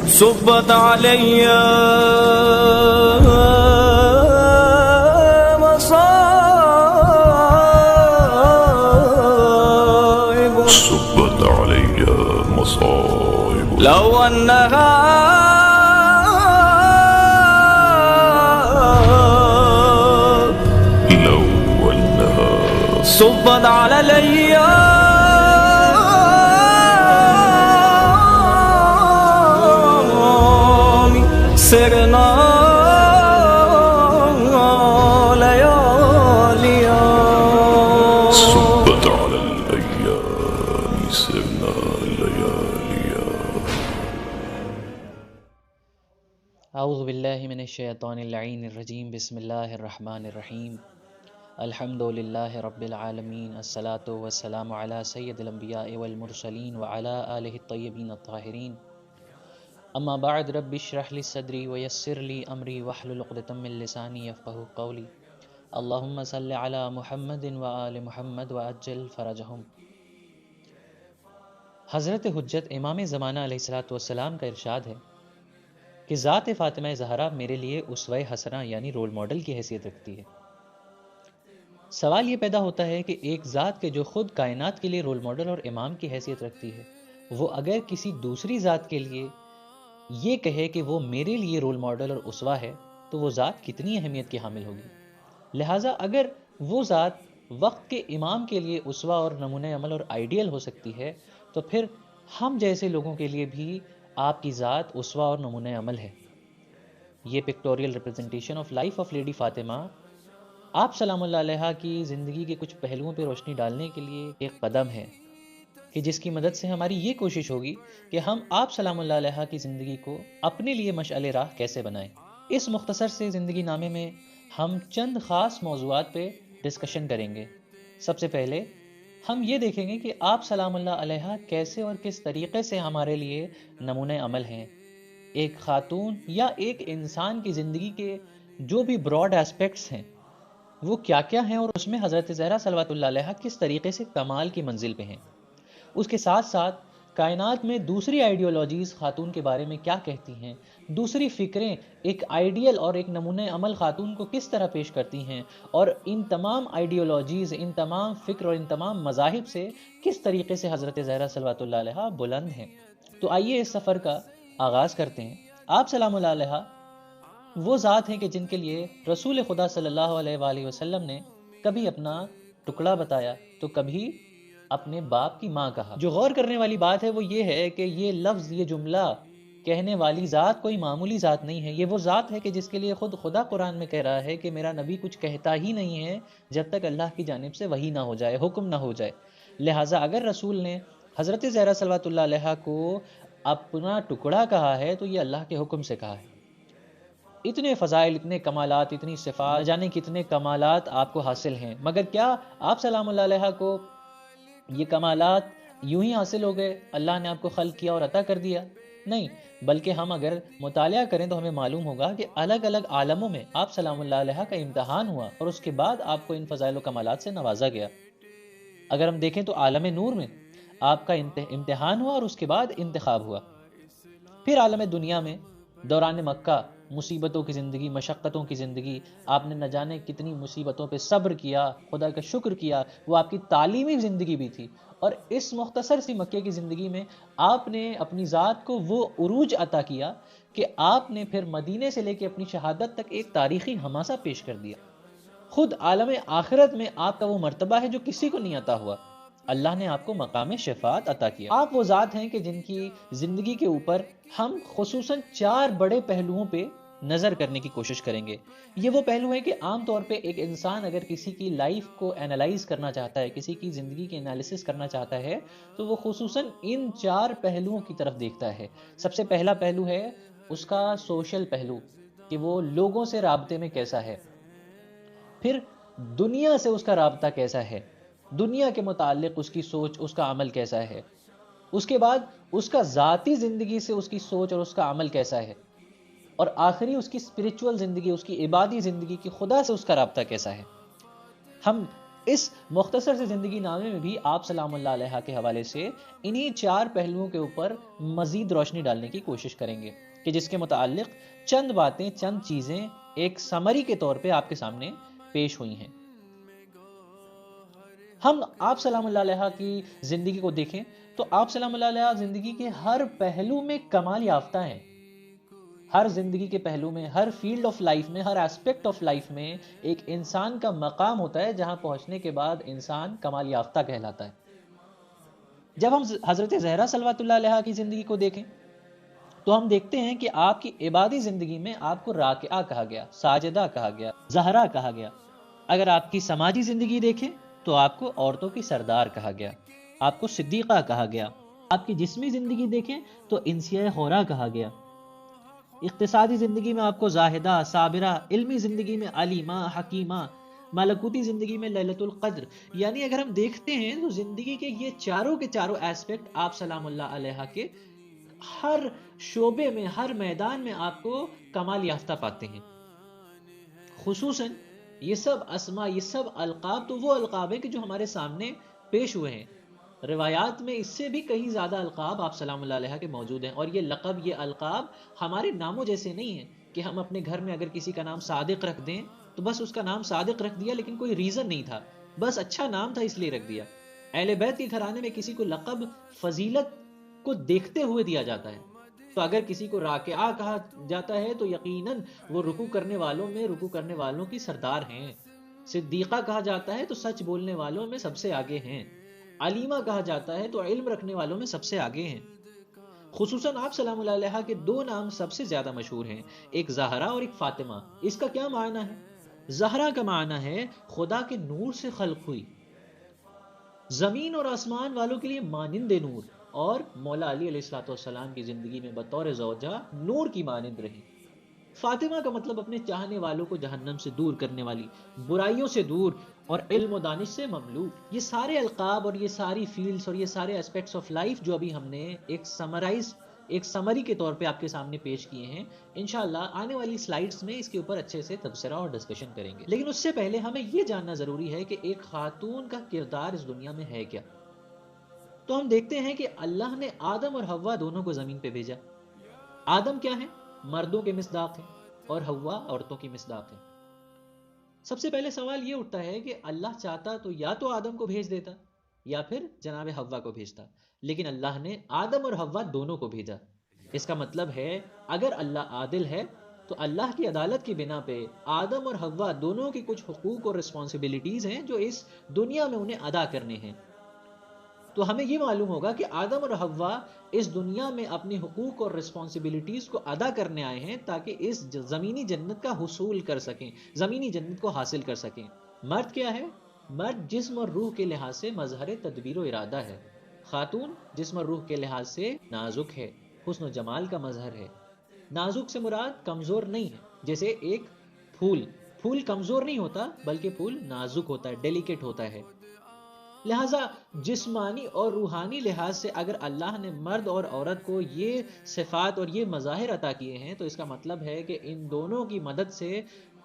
صبت علي مصائب صبت علي مصائب لو أنها صبت على الأيام سرنا لياليا. صبت على الأيام سرنا لياليا. اعوذ باللہ من الشیطان اللعین الرجیم. بسم اللہ الرحمن الرحیم. الحمد للہ رب العالمین. الصلاة والسلام علی سید الانبیاء والمرسلین وعلی آلہ الطیبین الطاہرین. اما بعد رب اشرح لی صدری ویسر لی امری واحلل عقدۃ من لسانی یفقہوا قولی. اللہم صل علی محمد وآل محمد وعجل فرجہم. حضرت حجت امام زمانہ علیہ السلام کا ارشاد ہے کہ ذات فاطمہ زہرا میرے لیے اسوہ حسنہ یعنی رول ماڈل کی حیثیت رکھتی ہے. سوال یہ پیدا ہوتا ہے کہ ایک ذات کے جو خود کائنات کے لیے رول ماڈل اور امام کی حیثیت رکھتی ہے، وہ اگر کسی دوسری ذات کے لیے یہ کہے کہ وہ میرے لیے رول ماڈل اور اسوہ ہے، تو وہ ذات کتنی اہمیت کی حامل ہوگی. لہٰذا اگر وہ ذات وقت کے امام کے لیے اسوہ اور نمونہ عمل اور آئیڈیل ہو سکتی ہے، تو پھر ہم جیسے لوگوں کے لیے بھی آپ کی ذات اسوہ اور نمونہ عمل ہے. یہ pictorial representation of life of lady Fatima آپ سلام اللہ علیہ کی زندگی کے کچھ پہلوؤں پہ روشنی ڈالنے کے لیے ایک قدم ہے کہ جس کی مدد سے ہماری یہ کوشش ہوگی کہ ہم آپ سلام اللہ علیہ کی زندگی کو اپنے لیے مشعل راہ کیسے بنائیں. اس مختصر سے زندگی نامے میں ہم چند خاص موضوعات پہ ڈسکشن کریں گے. سب سے پہلے ہم یہ دیکھیں گے کہ آپ سلام اللہ علیہ کیسے اور کس طریقے سے ہمارے لیے نمونہ عمل ہیں. ایک خاتون یا ایک انسان کی زندگی کے جو بھی براڈ ایسپیکٹس ہیں وہ کیا کیا ہیں، اور اس میں حضرت زہرا صلوات اللہ علیہ کس طریقے سے کمال کی منزل پہ ہیں. اس کے ساتھ ساتھ کائنات میں دوسری آئیڈیالوجیز خاتون کے بارے میں کیا کہتی ہیں، دوسری فکریں ایک آئیڈیل اور ایک نمونہ عمل خاتون کو کس طرح پیش کرتی ہیں، اور ان تمام آئیڈیالوجیز، ان تمام فکر اور ان تمام مذاہب سے کس طریقے سے حضرت زہرا صلوات اللہ علیہ بلند ہیں. تو آئیے اس سفر کا آغاز کرتے ہیں. آپ سلام اللہ علیہ وہ ذات ہیں کہ جن کے لیے رسول خدا صلی اللہ علیہ وآلہ وسلم نے کبھی اپنا ٹکڑا بتایا تو کبھی اپنے باپ کی ماں کہا. جو غور کرنے والی بات ہے وہ یہ ہے کہ یہ لفظ، یہ جملہ کہنے والی ذات کوئی معمولی ذات نہیں ہے. یہ وہ ذات ہے کہ جس کے لیے خود خدا قرآن میں کہہ رہا ہے کہ میرا نبی کچھ کہتا ہی نہیں ہے جب تک اللہ کی جانب سے وحی نہ ہو جائے، حکم نہ ہو جائے. لہٰذا اگر رسول نے حضرت زہرا صلوات اللہ علیہ کو اپنا ٹکڑا کہا ہے تو یہ اللہ کے حکم سے کہا ہے. اتنے فضائل، اتنے کمالات، اتنی صفات، جانے کتنے کمالات آپ کو حاصل ہیں، مگر کیا آپ سلام اللہ علیہ کو یہ کمالات یوں ہی حاصل ہو گئے؟ اللہ نے آپ کو خلق کیا اور عطا کر دیا؟ نہیں، بلکہ ہم اگر مطالعہ کریں تو ہمیں معلوم ہوگا کہ الگ الگ عالموں میں آپ سلام اللہ علیہ کا امتحان ہوا اور اس کے بعد آپ کو ان فضائل و کمالات سے نوازا گیا. اگر ہم دیکھیں تو عالم نور میں آپ کا امتحان ہوا اور اس کے بعد انتخاب ہوا. پھر عالم دنیا میں دوران مکہ مصیبتوں کی زندگی، مشقتوں کی زندگی، آپ نے نہ جانے کتنی مصیبتوں پہ صبر کیا، خدا کا شکر کیا. وہ آپ کی تعلیمی زندگی بھی تھی، اور اس مختصر سی مکے کی زندگی میں آپ نے اپنی ذات کو وہ عروج عطا کیا کہ آپ نے پھر مدینے سے لے کے اپنی شہادت تک ایک تاریخی حماسہ پیش کر دیا. خود عالم آخرت میں آپ کا وہ مرتبہ ہے جو کسی کو نہیں عطا ہوا. اللہ نے آپ کو مقام شفاعت عطا کیا. آپ وہ ذات ہیں کہ جن کی زندگی کے اوپر ہم خصوصاً 4 بڑے پہلوؤں پہ نظر کرنے کی کوشش کریں گے. یہ وہ پہلو ہے کہ عام طور پہ ایک انسان اگر کسی کی لائف کو اینالائز کرنا چاہتا ہے، کسی کی زندگی کی انالیسس کرنا چاہتا ہے، تو وہ خصوصاً ان 4 پہلوؤں کی طرف دیکھتا ہے. سب سے پہلا پہلو ہے اس کا سوشل پہلو، کہ وہ لوگوں سے رابطے میں کیسا ہے. پھر دنیا سے اس کا رابطہ کیسا ہے، دنیا کے متعلق اس کی سوچ، اس کا عمل کیسا ہے. اس کے بعد اس کا ذاتی زندگی سے اس کی سوچ اور اس کا عمل کیسا ہے. اور آخری اس کی اسپریچول زندگی، اس کی عبادی زندگی کی خدا سے اس کا رابطہ کیسا ہے. ہم اس مختصر سے زندگی نامے میں بھی آپ سلام اللہ علیہ کے حوالے سے انہی 4 پہلوؤں کے اوپر مزید روشنی ڈالنے کی کوشش کریں گے کہ جس کے متعلق چند باتیں، چند چیزیں ایک سمری کے طور پہ آپ کے سامنے پیش ہوئی ہیں۔ ہم آپ سلام اللہ علیہ کی زندگی کو دیکھیں تو آپ سلام اللہ علیہ زندگی کے ہر پہلو میں کمال یافتہ ہیں۔ ہر زندگی کے پہلو میں، ہر فیلڈ آف لائف میں، ہر ایسپیکٹ آف لائف میں ایک انسان کا مقام ہوتا ہے جہاں پہنچنے کے بعد انسان کمال یافتہ کہلاتا ہے۔ جب ہم حضرت زہرا صلوات اللہ علیہ کی زندگی کو دیکھیں تو ہم دیکھتے ہیں کہ آپ کی عبادی زندگی میں آپ کو راکعہ کہا گیا، ساجدہ کہا گیا، زہرا کہا گیا۔ اگر آپ کی سماجی زندگی دیکھیں تو آپ کو عورتوں کی سردار کہا گیا، آپ کو صدیقہ کہا گیا۔ آپ کی جسمی زندگی دیکھیں تو انسیہ حورہ کہا گیا۔ اقتصادی زندگی میں آپ کو زاہدہ، صابرہ، علمی زندگی میں علیمہ، حکیمہ، ملکوتی زندگی میں لیلۃ القدر۔ یعنی اگر ہم دیکھتے ہیں تو زندگی کے یہ چاروں کے چاروں ایسپیکٹ آپ سلام اللہ علیہ کے ہر شعبے میں، ہر میدان میں آپ کو کمال یافتہ پاتے ہیں۔ خصوصاً یہ سب اسما، یہ سب القاب تو وہ القاب ہیں کہ جو ہمارے سامنے پیش ہوئے ہیں۔ روایات میں اس سے بھی کہیں زیادہ القاب آپ سلام اللہ علیہ کے موجود ہیں، اور یہ لقب، یہ القاب ہمارے ناموں جیسے نہیں ہیں کہ ہم اپنے گھر میں اگر کسی کا نام صادق رکھ دیں تو بس اس کا نام صادق رکھ دیا، لیکن کوئی ریزن نہیں تھا، بس اچھا نام تھا اس لیے رکھ دیا۔ اہل بیت کے گھرانے میں کسی کو لقب فضیلت کو دیکھتے ہوئے دیا جاتا ہے۔ تو اگر کسی کو راکعہ کہا جاتا ہے تو یقیناً وہ رکوع کرنے والوں میں رکوع کرنے والوں کی سردار ہیں۔ صدیقہ کہا جاتا ہے تو سچ بولنے والوں میں سب سے آگے ہیں۔ علیمہ کہا جاتا ہے تو علم رکھنے والوں میں سب سے آگے ہیں۔ خصوصاً آپ سلام اللہ علیہ کے 2 نام سب سے زیادہ مشہور ہیں، ایک زہرا اور ایک فاطمہ۔ اس کا کیا معنی ہے؟ زہرا کا معنی ہے خدا کے نور سے خلق ہوئی، زمین اور آسمان والوں کے لیے مانند نور، اور مولا علی علیہ السلام کی زندگی میں بطور زوجہ نور کی مانند رہی۔ فاطمہ کا مطلب اپنے چاہنے والوں کو جہنم سے دور کرنے والی، برائیوں سے دور اور علم و دانش سے مملو۔ یہ سارے القاب اور یہ ساری فیلڈز اور یہ سارے اسپیکٹس آف لائف جو ابھی ہم نے ایک سمری کے طور پہ آپ کے سامنے پیش کیے ہیں، انشاءاللہ آنے والی سلائیڈز میں اس کے اوپر اچھے سے تبصرہ اور ڈسکشن کریں گے۔ لیکن اس سے پہلے ہمیں یہ جاننا ضروری ہے کہ ایک خاتون کا کردار اس دنیا میں ہے کیا۔ تو ہم دیکھتے ہیں کہ اللہ نے آدم اور حوا دونوں کو زمین پہ بھیجا۔ آدم کیا ہے؟ مردوں کے مصداق ہیں، اور حوا عورتوں کی مصداق ہیں۔ سب سے پہلے سوال یہ اٹھتا ہے کہ اللہ چاہتا تو یا تو آدم کو بھیج دیتا یا پھر جناب حوا کو بھیجتا، لیکن اللہ نے آدم اور حوا دونوں کو بھیجا۔ اس کا مطلب ہے اگر اللہ عادل ہے تو اللہ کی عدالت کی بنا پہ آدم اور حوا دونوں کی کچھ حقوق اور رسپانسبلٹیز ہیں جو اس دنیا میں انہیں ادا کرنے ہیں۔ تو ہمیں یہ معلوم ہوگا کہ آدم اور حوا اس دنیا میں اپنے حقوق اور رسپانسبلٹیز کو ادا کرنے آئے ہیں تاکہ اس زمینی جنت کا حصول کر سکیں، زمینی جنت کو حاصل کر سکیں۔ مرد کیا ہے؟ مرد جسم اور روح کے لحاظ سے مظہر تدبیر و ارادہ ہے۔ خاتون جسم اور روح کے لحاظ سے نازک ہے، حسن و جمال کا مظہر ہے۔ نازک سے مراد کمزور نہیں ہے، جیسے ایک پھول کمزور نہیں ہوتا بلکہ پھول نازک ہوتا ہے، ڈیلیکیٹ ہوتا ہے۔ لہٰذا جسمانی اور روحانی لحاظ سے اگر اللہ نے مرد اور عورت کو یہ صفات اور یہ مظاہر عطا کیے ہیں تو اس کا مطلب ہے کہ ان دونوں کی مدد سے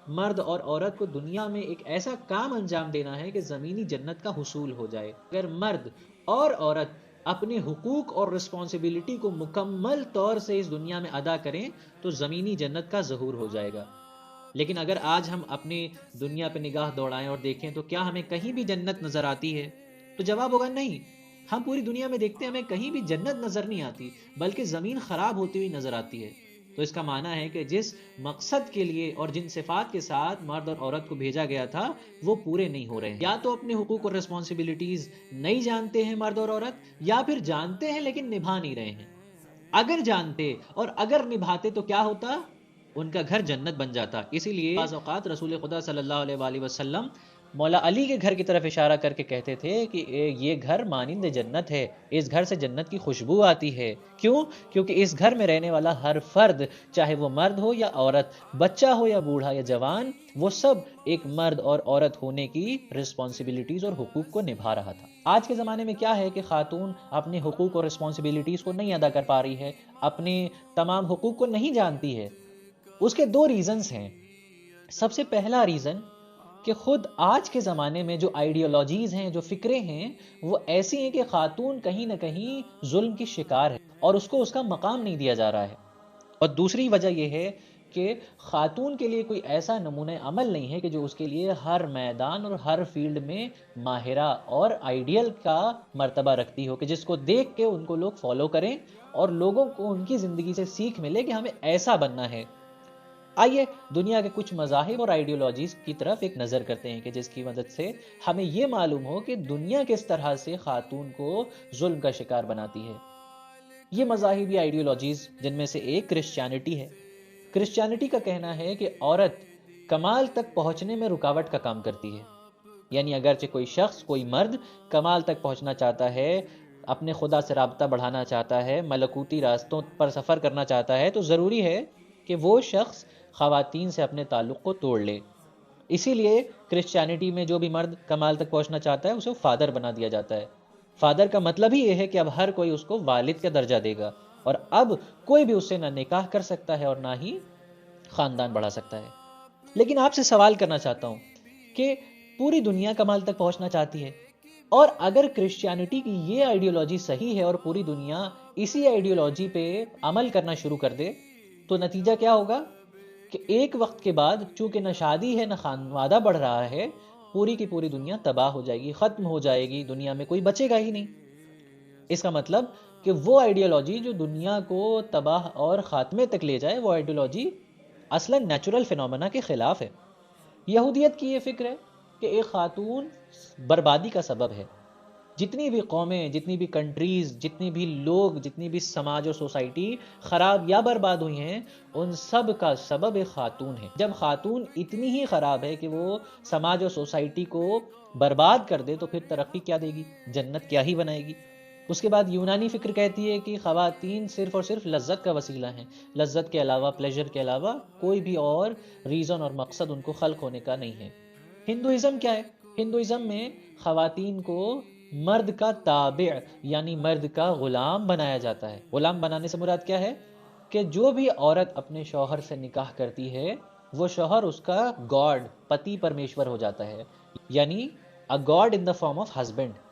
مرد اور عورت کو دنیا میں ایک ایسا کام انجام دینا ہے کہ زمینی جنت کا حصول ہو جائے۔ اگر مرد اور عورت اپنے حقوق اور رسپانسبلٹی کو مکمل طور سے اس دنیا میں ادا کریں تو زمینی جنت کا ظہور ہو جائے گا۔ لیکن اگر آج ہم اپنی دنیا پہ نگاہ دوڑائیں اور دیکھیں تو کیا ہمیں کہیں بھی جنت نظر آتی ہے؟ تو جواب ہوگا نہیں۔ ہم پوری دنیا میں دیکھتے ہیں ہمیں کہیں بھی جنت نظر نہیں آتی بلکہ زمین خراب ہوتی ہوئی نظر آتی ہے۔ تو اس کا معنی ہے کہ جس مقصد کے لیے اور جن صفات کے ساتھ مرد اور عورت کو بھیجا گیا تھا وہ پورے نہیں ہو رہے ہیں۔ یا تو اپنے حقوق اور رسپانسبلٹیز نہیں جانتے ہیں مرد اور عورت، یا پھر جانتے ہیں لیکن نبھا نہیں رہے ہیں۔ اگر جانتے اور اگر نبھاتے تو کیا ہوتا؟ ان کا گھر جنت بن جاتا۔ اسی لیے بعض اوقات رسول خدا صلی اللہ علیہ وآلہ وسلم مولا علی کے گھر کی طرف اشارہ کر کے کہتے تھے کہ یہ گھر مانند جنت ہے، اس گھر سے جنت کی خوشبو آتی ہے۔ کیوں؟ کیونکہ اس گھر میں رہنے والا ہر فرد، چاہے وہ مرد ہو یا عورت، بچہ ہو یا بوڑھا یا جوان، وہ سب ایک مرد اور عورت ہونے کی رسپانسبلٹیز اور حقوق کو نبھا رہا تھا۔ آج کے زمانے میں کیا ہے کہ خاتون اپنے حقوق اور رسپانسبلٹیز کو نہیں ادا کر پا رہی ہے، اپنے تمام حقوق کو نہیں جانتی ہے۔ اس کے 2 ریزنز ہیں۔ سب سے پہلا ریزن کہ خود آج کے زمانے میں جو آئیڈیالوجیز ہیں، جو فکریں ہیں، وہ ایسی ہیں کہ خاتون کہیں نہ کہیں ظلم کی شکار ہے اور اس کو اس کا مقام نہیں دیا جا رہا ہے۔ اور دوسری وجہ یہ ہے کہ خاتون کے لیے کوئی ایسا نمونہ عمل نہیں ہے کہ جو اس کے لیے ہر میدان اور ہر فیلڈ میں ماہرہ اور آئیڈیل کا مرتبہ رکھتی ہو، کہ جس کو دیکھ کے ان کو لوگ فالو کریں اور لوگوں کو ان کی زندگی سے سیکھ ملے کہ ہمیں ایسا بننا ہے۔ آئیے دنیا کے کچھ مذاہب اور آئیڈیالوجیز کی طرف ایک نظر کرتے ہیں کہ جس کی مدد سے ہمیں یہ معلوم ہو کہ دنیا کس طرح سے خاتون کو ظلم کا شکار بناتی ہے۔ یہ مذاہبی آئیڈیالوجیز جن میں سے ایک کرسچینٹی ہے۔ کرسچینٹی کا کہنا ہے کہ عورت کمال تک پہنچنے میں رکاوٹ کا کام کرتی ہے، یعنی اگرچہ کوئی شخص، کوئی مرد کمال تک پہنچنا چاہتا ہے، اپنے خدا سے رابطہ بڑھانا چاہتا ہے، ملکوتی راستوں پر سفر کرنا چاہتا ہے، تو ضروری ہے کہ وہ شخص خواتین سے اپنے تعلق کو توڑ لے۔ اسی لیے کرسچینٹی میں جو بھی مرد کمال تک پہنچنا چاہتا ہے اسے فادر بنا دیا جاتا ہے۔ فادر کا مطلب ہی یہ ہے کہ اب ہر کوئی اس کو والد کا درجہ دے گا، اور اب کوئی بھی اس سے نہ نکاح کر سکتا ہے اور نہ ہی خاندان بڑھا سکتا ہے۔ لیکن آپ سے سوال کرنا چاہتا ہوں کہ پوری دنیا کمال تک پہنچنا چاہتی ہے، اور اگر کرسچینٹی کی یہ آئیڈیالوجی صحیح ہے اور پوری دنیا اسی آئیڈیالوجی پہ عمل کرنا شروع کر دے، تو نتیجہ کیا ہوگا کہ ایک وقت کے بعد چونکہ نہ شادی ہے نہ خانوادہ بڑھ رہا ہے، پوری کی پوری دنیا تباہ ہو جائے گی، ختم ہو جائے گی، دنیا میں کوئی بچے گا ہی نہیں۔ اس کا مطلب کہ وہ آئیڈیالوجی جو دنیا کو تباہ اور خاتمے تک لے جائے، وہ آئیڈیالوجی اصلاً نیچرل فینومینا کے خلاف ہے۔ یہودیت کی یہ فکر ہے کہ ایک خاتون بربادی کا سبب ہے۔ جتنی بھی قومیں، جتنی بھی کنٹریز، جتنی بھی لوگ، جتنی بھی سماج اور سوسائٹی خراب یا برباد ہوئی ہیں، ان سب کا سبب ایک خاتون ہے۔ جب خاتون اتنی ہی خراب ہے کہ وہ سماج اور سوسائٹی کو برباد کر دے، تو پھر ترقی کیا دے گی، جنت کیا ہی بنائے گی۔ اس کے بعد یونانی فکر کہتی ہے کہ خواتین صرف اور صرف لذت کا وسیلہ ہیں، لذت کے علاوہ، پلیجر کے علاوہ کوئی بھی اور ریزن اور مقصد ان کو خلق ہونے کا نہیں ہے۔ ہندوازم کیا ہے؟ ہندوازم میں خواتین کو مرد کا تابع یعنی مرد کا غلام بنایا جاتا ہے۔ غلام بنانے سے مراد کیا ہے؟ کہ جو بھی عورت اپنے شوہر سے نکاح کرتی ہے، وہ شوہر اس کا گاڈ، پتی پرمیشور ہو جاتا ہے، یعنی a god in the form of husband۔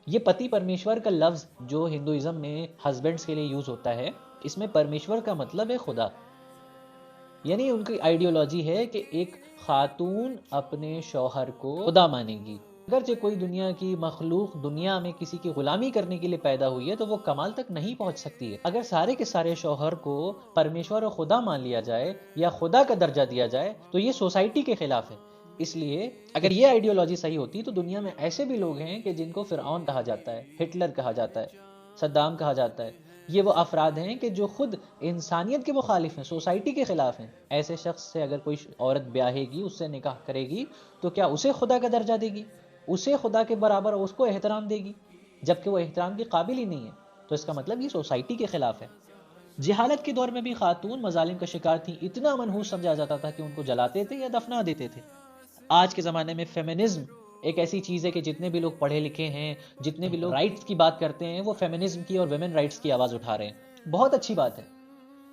یہ پتی پرمیشور کا لفظ جو ہندوازم میں ہسبینڈز کے لیے یوز ہوتا ہے، اس میں پرمیشور کا مطلب ہے خدا۔ یعنی ان کی آئیڈیالوجی ہے کہ ایک خاتون اپنے شوہر کو خدا مانے گی۔ اگرچہ کوئی دنیا کی مخلوق دنیا میں کسی کی غلامی کرنے کے لیے پیدا ہوئی ہے، تو وہ کمال تک نہیں پہنچ سکتی ہے۔ اگر سارے کے سارے شوہر کو پرمیشور اور خدا مان لیا جائے یا خدا کا درجہ دیا جائے، تو یہ سوسائٹی کے خلاف ہے۔ اس لیے اگر یہ آئیڈیالوجی صحیح ہوتی تو دنیا میں ایسے بھی لوگ ہیں کہ جن کو فرعون کہا جاتا ہے، ہٹلر کہا جاتا ہے، صدام کہا جاتا ہے۔ یہ وہ افراد ہیں کہ جو خود انسانیت کے مخالف ہیں، سوسائٹی کے خلاف ہیں۔ ایسے شخص سے اگر کوئی عورت بیاہے گی، اس سے نکاح کرے گی، تو کیا اسے خدا کا درجہ دے گی؟ اسے خدا کے برابر اس کو احترام دے گی، جبکہ وہ احترام کے قابل ہی نہیں ہے؟ تو اس کا مطلب یہ سوسائٹی کے خلاف ہے۔ جہالت کے دور میں بھی خاتون مظالم کا شکار تھی، اتنا منحوس سمجھا جاتا تھا کہ ان کو جلاتے تھے یا دفنا دیتے تھے۔ آج کے زمانے میں فیمنزم ایک ایسی چیز ہے کہ جتنے بھی لوگ پڑھے لکھے ہیں، جتنے بھی لوگ رائٹس کی بات کرتے ہیں، وہ فیمنزم کی اور ویمن رائٹس کی آواز اٹھا رہے ہیں۔ بہت اچھی بات ہے،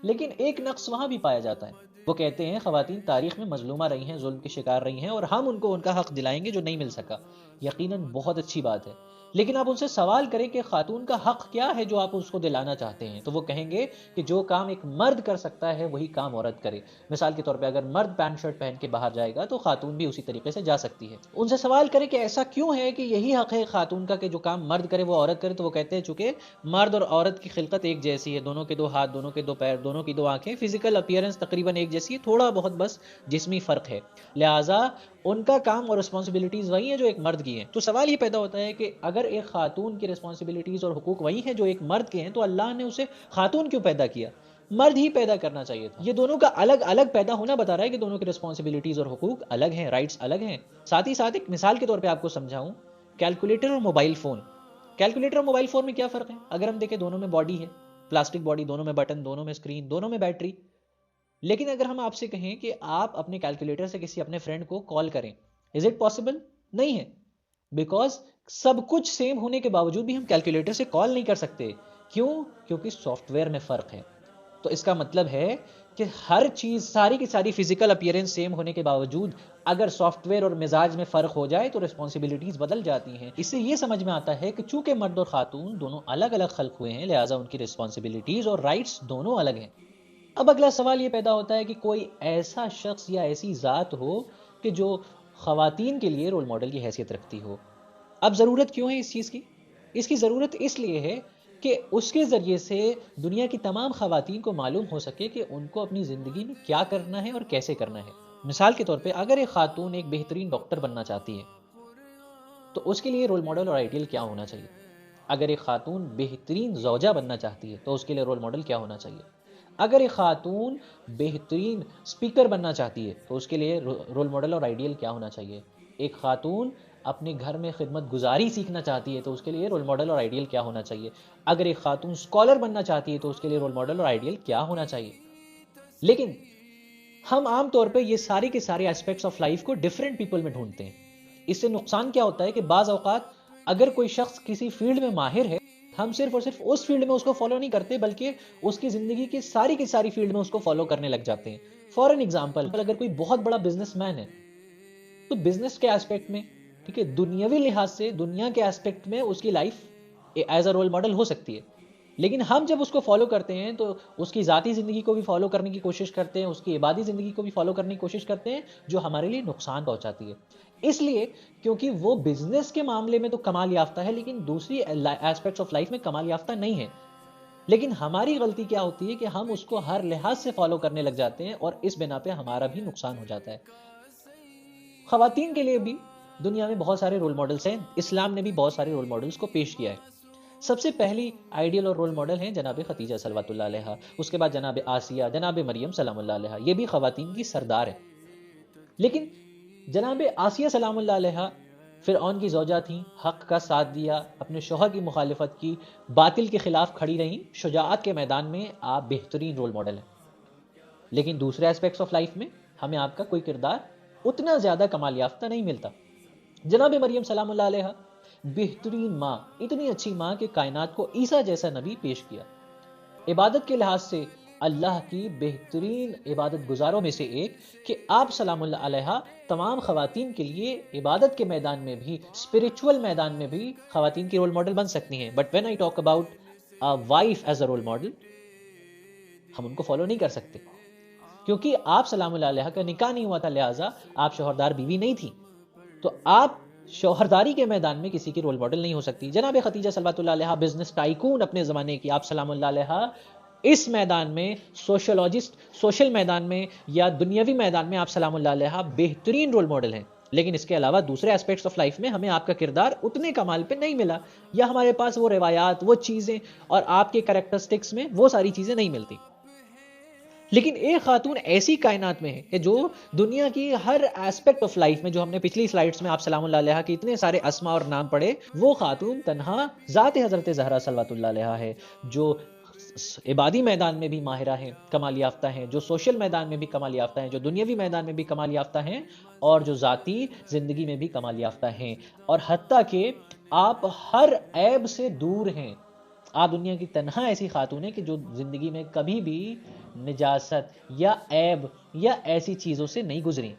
لیکن ایک نقص وہاں بھی پایا جاتا ہے۔ وہ کہتے ہیں خواتین تاریخ میں مظلومہ رہی ہیں، ظلم کے شکار رہی ہیں، اور ہم ان کو ان کا حق دلائیں گے جو نہیں مل سکا۔ یقیناً بہت اچھی بات ہے، لیکن آپ ان سے سوال کریں کہ خاتون کا حق کیا ہے جو آپ اس کو دلانا چاہتے ہیں، تو وہ کہیں گے کہ جو کام ایک مرد کر سکتا ہے وہی کام عورت کرے۔ مثال کے طور پہ اگر مرد پینٹ شرٹ پہن کے باہر جائے گا تو خاتون بھی اسی طریقے سے جا سکتی ہے۔ ان سے سوال کریں کہ ایسا کیوں ہے کہ یہی حق ہے خاتون کا کہ جو کام مرد کرے وہ عورت کرے، تو وہ کہتے ہیں چونکہ مرد اور عورت کی خلقت ایک جیسی ہے، دونوں کے دو ہاتھ، دونوں کے دو پیر، دونوں کی دو آنکھیں، فزیکل اپیئرنس تقریباً ایک جیسی ہے، تھوڑا بہت بس جسمی فرق ہے، لہٰذا ان کا کام اور رسپانسبلٹیز وہی ہیں جو ایک مرد کی ہیں۔ تو سوال یہ پیدا ہوتا ہے کہ اگر ایک خاتون کی رسپانسبلٹیز اور حقوق وہی ہیں جو ایک مرد کے ہیں، تو اللہ نے اسے خاتون کیوں پیدا کیا؟ مرد ہی پیدا کرنا چاہیے تھا۔ یہ دونوں کا الگ الگ پیدا ہونا بتا رہا ہے کہ دونوں کی رسپانسبلٹیز اور حقوق الگ ہیں، رائٹس الگ ہیں۔ ساتھ ہی ساتھ ایک مثال کے طور پہ آپ کو سمجھاؤں، کیلکولیٹر اور موبائل فون۔ کیلکولیٹر اور موبائل فون میں کیا فرق ہے؟ اگر ہم دیکھیں دونوں میں باڈی ہے، پلاسٹک باڈی، دونوں میں بٹن، دونوں میں اسکرین، دونوں میں بیٹری۔ لیکن اگر ہم آپ سے کہیں کہ آپ اپنے کیلکولیٹر سے کسی اپنے فرینڈ کو کال کریں، از اٹ پاسبل؟ نہیں ہے، بیکاز سب کچھ سیم ہونے کے باوجود بھی ہم کیلکولیٹر سے کال نہیں کر سکتے۔ کیوں؟ کیونکہ سافٹ ویئر میں فرق ہے۔ تو اس کا مطلب ہے کہ ہر چیز ساری کی ساری فزیکل اپیرنس سیم ہونے کے باوجود اگر سافٹ ویئر اور مزاج میں فرق ہو جائے تو رسپانسبلٹیز بدل جاتی ہیں. اس سے یہ سمجھ میں آتا ہے کہ چونکہ مرد اور خاتون دونوں الگ الگ خلق ہوئے ہیں لہٰذا ان کی رسپانسبلٹیز اور رائٹس دونوں الگ ہیں. اب اگلا سوال یہ پیدا ہوتا ہے کہ کوئی ایسا شخص یا ایسی ذات ہو کہ جو خواتین کے لیے رول ماڈل کی حیثیت رکھتی ہو. اب ضرورت کیوں ہے اس چیز کی؟ اس کی ضرورت اس لیے ہے کہ اس کے ذریعے سے دنیا کی تمام خواتین کو معلوم ہو سکے کہ ان کو اپنی زندگی میں کیا کرنا ہے اور کیسے کرنا ہے. مثال کے طور پہ اگر ایک خاتون ایک بہترین ڈاکٹر بننا چاہتی ہے تو اس کے لیے رول ماڈل اور آئیڈیل کیا ہونا چاہیے؟ اگر ایک خاتون بہترین زوجہ بننا چاہتی ہے تو اس کے لیے رول ماڈل کیا ہونا چاہیے؟ اگر ایک خاتون بہترین اسپیکر بننا چاہتی ہے تو اس کے لیے رول ماڈل اور آئیڈیل کیا ہونا چاہیے؟ ایک خاتون اپنے گھر میں خدمت گزاری سیکھنا چاہتی ہے تو اس کے لیے رول ماڈل اور آئیڈیل کیا ہونا چاہیے؟ اگر ایک خاتون اسکالر بننا چاہتی ہے تو اس کے لیے رول ماڈل اور آئیڈیل کیا ہونا چاہیے؟ لیکن ہم عام طور پہ یہ سارے کے سارے ایسپیکٹس آف لائف کو ڈفرینٹ پیپل میں ڈھونڈتے ہیں. اس سے نقصان کیا ہوتا ہے کہ بعض اوقات اگر کوئی شخص کسی فیلڈ میں ماہر ہے ہم صرف اور صرف اس فیلڈ میں اس کو فالو نہیں کرتے بلکہ اس کی زندگی کی ساری فیلڈ میں اس کو فالو کرنے لگ جاتے ہیں. فار این ایگزامپل اگر کوئی بہت بڑا بزنس مین ہے تو بزنس کے ایسپیکٹ میں ٹھیک ہے دنیاوی لحاظ سے دنیا کے ایسپیکٹ میں اس کی life as a role model ہو سکتی ہے. لیکن ہم جب اس کو فالو کرتے ہیں تو اس کی ذاتی زندگی کو بھی فالو کرنے کی کوشش کرتے ہیں, اس کی عبادی زندگی کو بھی فالو کرنے کی کوشش کرتے ہیں جو ہمارے لیے نقصان پہنچاتی ہے. اس لیے کیونکہ وہ بزنس کے معاملے میں تو کمال یافتہ ہے لیکن دوسری ایسپیکٹس آف لائف میں کمال یافتہ نہیں ہے. لیکن ہماری غلطی کیا ہوتی ہے کہ ہم اس کو ہر لحاظ سے فالو کرنے لگ جاتے ہیں اور اس بنا پہ ہمارا بھی نقصان ہو جاتا ہے. خواتین کے لیے بھی دنیا میں بہت سارے رول ماڈلز ہیں. اسلام نے بھی بہت سارے رول ماڈلز کو پیش کیا ہے. سب سے پہلی آئیڈیل اور رول ماڈل ہیں جناب خدیجہ صلوات اللہ علیہا, اس کے بعد جناب آسیہ, جناب مریم سلام اللہ علیہا, یہ بھی خواتین کی سردار ہے. لیکن جناب آسیہ سلام اللہ علیہا فرعون کی زوجہ تھیں, حق کا ساتھ دیا, اپنے شوہر کی مخالفت کی, باطل کے خلاف کھڑی رہیں, شجاعت کے میدان میں آپ بہترین رول ماڈل ہیں. لیکن دوسرے ایسپیکٹس آف لائف میں ہمیں آپ کا کوئی کردار اتنا زیادہ کمال یافتہ نہیں ملتا. جناب مریم سلام اللہ علیہا بہترین ماں, اتنی اچھی ماں کہ کائنات کو عیسیٰ جیسا نبی پیش کیا. عبادت کے لحاظ سے اللہ کی بہترین عبادت گزاروں میں سے ایک کہ آپ سلام اللہ علیہا تمام خواتین کے لیے عبادت کے میدان میں بھی اسپرچول میدان میں بھی خواتین کی رول ماڈل بن سکتی ہیں. But when I talk about wife as a role model ہم ان کو فالو نہیں کر سکتے کیونکہ آپ سلام اللہ علیہا کا نکاح نہیں ہوا تھا, لہٰذا آپ شوہردار بیوی نہیں تھی تو آپ شوہرداری کے میدان میں کسی کی رول ماڈل نہیں ہو سکتی. جناب خدیجہ صلوات اللہ علیہا بزنس ٹائکون اپنے زمانے کی, آپ سلام اللہ علیہا اس میدان میں سوشولوجسٹ سوشل میدان میں یا دنیاوی میدان میں آپ سلام اللہ علیہا بہترین رول ماڈل ہیں. لیکن اس کے علاوہ دوسرے ایسپیکٹس آف لائف میں ہمیں آپ کا کردار اتنے کمال پہ نہیں ملا, یا ہمارے پاس وہ روایات, وہ چیزیں اور آپ کے کریکٹرسٹکس میں وہ ساری چیزیں نہیں ملتی. لیکن ایک خاتون ایسی کائنات میں ہے کہ جو دنیا کی ہر ایسپیکٹ آف لائف میں, جو ہم نے پچھلی سلائیڈز میں آپ سلام اللہ علیہا کے اتنے سارے اسماء اور نام پڑھے, وہ خاتون تنہا ذات حضرت زہرا صلوات اللہ علیہا ہے جو عبادی میدان میں بھی ماہرہ ہیں, کمال یافتہ ہیں, جو سوشل میدان میں بھی کمال یافتہ ہیں, جو دنیاوی میدان میں بھی کمال یافتہ ہیں اور جو ذاتی زندگی میں بھی کمال یافتہ ہیں. اور حتیٰ کہ آپ ہر عیب سے دور ہیں. آپ دنیا کی تنہا ایسی خاتون ہیں کہ جو زندگی میں کبھی بھی نجاست یا عیب یا ایسی چیزوں سے نہیں گزری.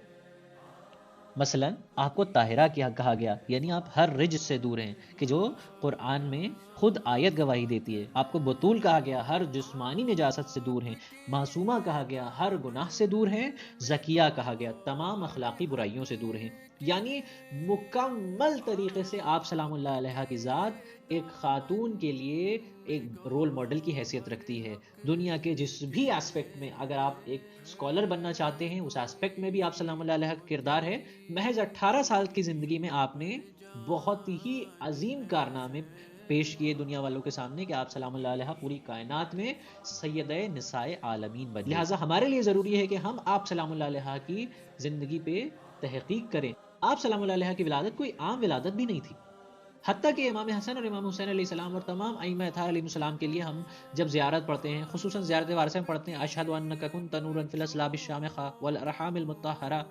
مثلا آپ کو طاہرہ کیا کہا گیا, یعنی آپ ہر رجس سے دور ہیں کہ جو قرآن میں خود آیت گواہی دیتی ہے. آپ کو بطول کہا گیا, ہر جسمانی نجاست سے دور ہیں. معصومہ کہا گیا, ہر گناہ سے دور ہیں. زکیہ کہا گیا, تمام اخلاقی برائیوں سے دور ہیں. یعنی مکمل طریقے سے آپ سلام اللہ علیہا کی ذات ایک خاتون کے لیے ایک رول ماڈل کی حیثیت رکھتی ہے. دنیا کے جس بھی ایسپیکٹ میں اگر آپ ایک اسکالر بننا چاہتے ہیں اس ایسپیکٹ میں بھی آپ سلام اللہ علیہا کا کردار ہے. محض 18 سال کی زندگی میں آپ نے بہت ہی عظیم کارنامے پیش کیے دنیا والوں کے سامنے کہ آپ سلام اللہ علیہا پوری کائنات میں سیدہ نساء عالمین بنی. لہٰذا ہمارے لیے ضروری ہے کہ ہم آپ سلام اللہ علیہا کی زندگی پہ تحقیق کریں. آپ سلام اللہ علیہا کی ولادت کوئی عام ولادت بھی نہیں تھی. حتیٰ کہ امام حسن اور امام حسین علیہ السلام اور تمام ائمہ اطہار علیہ السلام کے لیے ہم جب زیارت پڑھتے ہیں, خصوصاً زیارت وارثہ میں پڑھتے ہیں اشہد انک کنت نورا فی الاصلاب الشامخہ والارحام المطہرہ,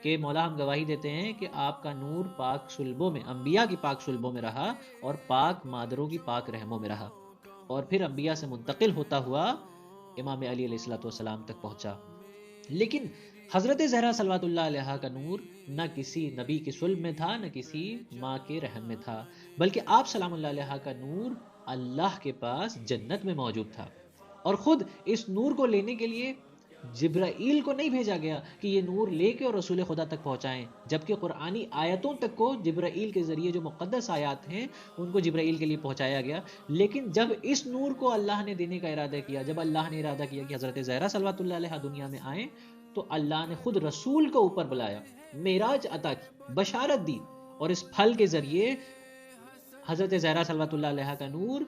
کہ مولا ہم گواہی دیتے ہیں کہ آپ کا نور پاک صلبوں میں, انبیاء کی پاک صلبوں میں رہا اور پاک مادروں کی پاک رحموں میں رہا, اور پھر انبیاء سے منتقل ہوتا ہوا امام علی علیہ الصلوۃ والسلام تک پہنچا. لیکن حضرت زہرا صلوات اللہ علیہا کا نور نہ کسی نبی کے صلب میں تھا، نہ کسی ماں کے رحم میں تھا، بلکہ آپ سلام اللہ علیہا کا نور اللہ کے پاس جنت میں موجود تھا. اور خود اس نور کو لینے کے لیے جبرائیل کو نہیں بھیجا گیا کہ یہ نور لے کے اور رسول خدا تک پہنچائیں، جبکہ قرآنی آیتوں تک کو جبرائیل کے ذریعے جو مقدس آیات ہیں ان کو جبرائیل کے لیے پہنچایا گیا. لیکن جب اس نور کو اللہ نے دینے کا ارادہ کیا، جب اللہ نے ارادہ کیا کہ حضرت زہرا صلوات اللہ علیہا دنیا میں آئیں، تو اللہ نے خود رسول کو اوپر بلایا، معراج عطا کی، بشارت دی، اور اس پھل کے ذریعے حضرت زہرا صلوات اللہ علیہا کا نور